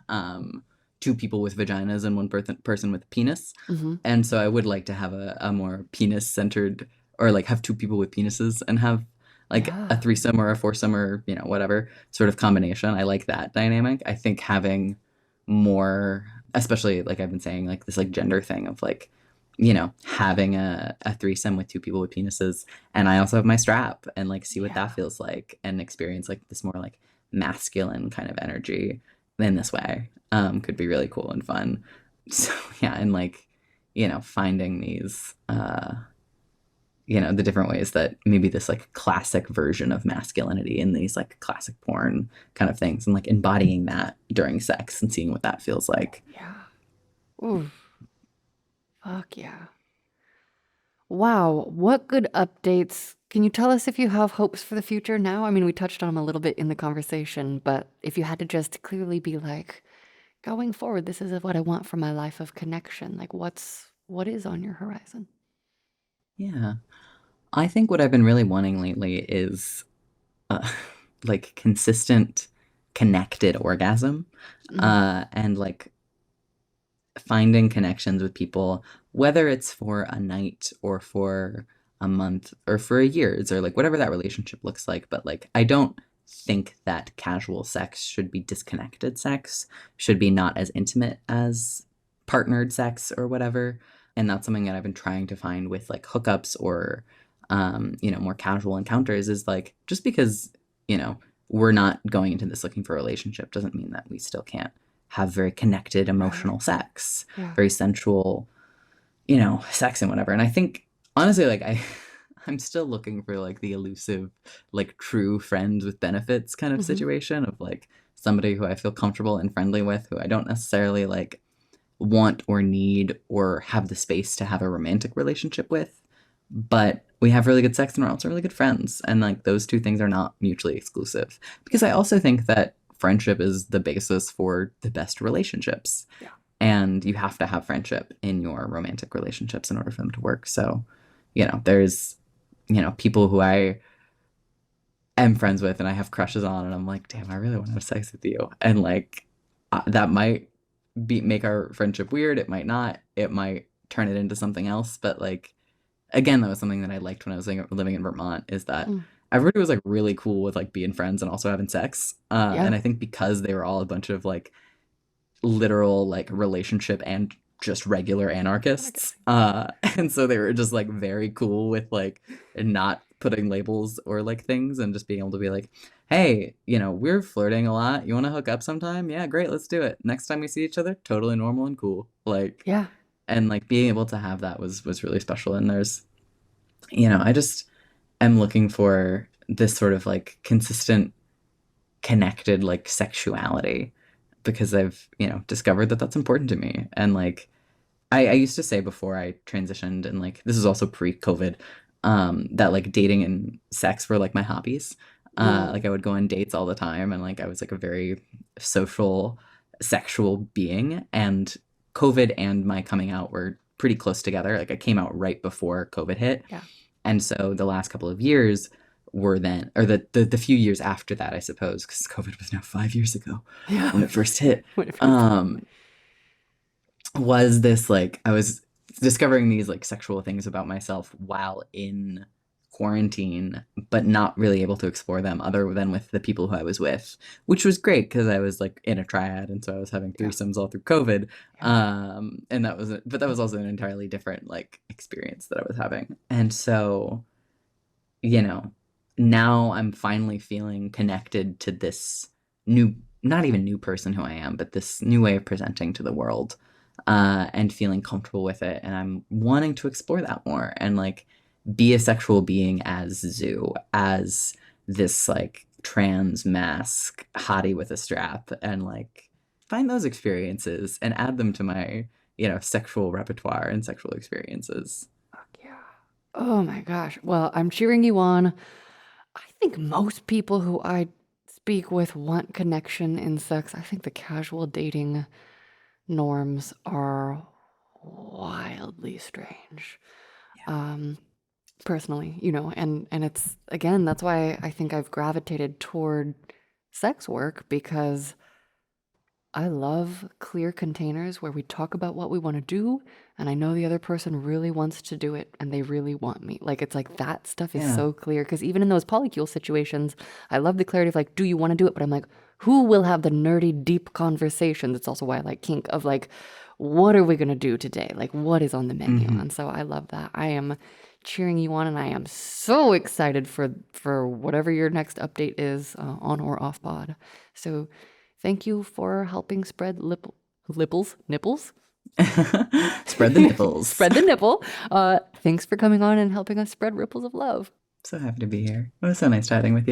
two people with vaginas and one person with a penis. Hmm. And so I would like to have a more penis centered or like have two people with penises and have like a Yeah. threesome or a foursome or whatever sort of combination. I like that dynamic. I think having more, especially like I've been saying, like this like gender thing of like, having a threesome with two people with penises. And I also have my strap and like see what that Yeah. feels like and experience like this more like masculine kind of energy in this way. Could be really cool and fun. So yeah, and like finding these, the different ways that maybe this like classic version of masculinity in these like classic porn kind of things and like embodying that during sex and seeing what that feels like. Yeah. Ooh, fuck yeah. Wow, what good updates. Can you tell us if you have hopes for the future now? I mean, we touched on them a little bit in the conversation, but if you had to just clearly be like, going forward, this is what I want for my life of connection. Like what is on your horizon? Yeah. I think what I've been really wanting lately is uh, like consistent connected orgasm Mm, and like finding connections with people, whether it's for a night or for a month or for a years or like whatever that relationship looks like. But like, I don't think that casual sex should be disconnected sex, should be not as intimate as partnered sex or whatever. And that's something that I've been trying to find with like hookups or, more casual encounters is like, just because, we're not going into this looking for a relationship doesn't mean that we still can't have very connected right. emotional sex, Yeah. very sensual, sex and whatever. And I think honestly, like I'm still looking for like the elusive, like true friends with benefits kind of Hmm. situation of like somebody who I feel comfortable and friendly with, who I don't necessarily like want or need or have the space to have a romantic relationship with. But we have really good sex and we're also really good friends. And like those two things are not mutually exclusive. Because I also think that friendship is the basis for the best relationships. Yeah. And you have to have friendship in your romantic relationships in order for them to work. So, there's, people who I am friends with and I have crushes on, and I'm like, damn, I really want to have sex with you. And like, that might make our friendship weird. It might not. It might turn it into something else. But like, again, that was something that I liked when I was living in Vermont is that Mm, everybody was like really cool with like being friends and also having sex. yeah. And I think because they were all a bunch of like literal like relationship and just regular anarchists. And so they were just like very cool with like not putting labels or like things and just being able to be like, hey, we're flirting a lot. You want to hook up sometime? Yeah, great, let's do it. Next time we see each other, totally normal and cool. Like, Yeah. and like being able to have that was really special. And there's, I just am looking for this sort of like consistent connected like sexuality because I've, discovered that that's important to me. And like, I used to say before I transitioned, and like, this is also pre COVID, that like dating and sex were like my hobbies. Like, I Mm, would go on dates all the time, and like, I was like a very social, sexual being. And COVID and my coming out were pretty close together. Like, I came out right before COVID hit. yeah. And so the last couple of years were then, or the few years after that, I suppose, because COVID was now 5 years ago Yeah. when it first hit, Whatever. um, was this like, I was discovering these like sexual things about myself while in quarantine, but not really able to explore them other than with the people who I was with, which was great because I was like in a triad. And so I was having Yeah. threesomes all through COVID. Yeah. And but that was also an entirely different like experience that I was having. And so, you know, now I'm finally feeling connected to this new, not even new person who I am, but this new way of presenting to the world, and feeling comfortable with it. And I'm wanting to explore that more and like be a sexual being as Zoo, as this like trans mask hottie with a strap, and like find those experiences and add them to my, sexual repertoire and sexual experiences. Fuck yeah. Oh my gosh. Well, I'm cheering you on. I think most people who I speak with want connection in sex. I think the casual dating norms are wildly strange. Yeah. Um, Personally, and it's again, that's why I think I've gravitated toward sex work because I love clear containers where we talk about what we want to do, and I know the other person really wants to do it and they really want me. Like, it's like that stuff is Yeah. so clear because even in those polycule situations, I love the clarity of like, do you want to do it? But I'm like, who will have the nerdy, deep conversations? It's also why I like kink of like, what are we going to do today? Like, what is on the menu? Hmm. And so I love that. I am cheering you on and I am so excited for whatever your next update is on or off pod. So thank you for helping spread nipples Spread the nipples. Spread the nipple. Thanks for coming on and helping us spread ripples of love. So happy to be here. It was so nice chatting with you.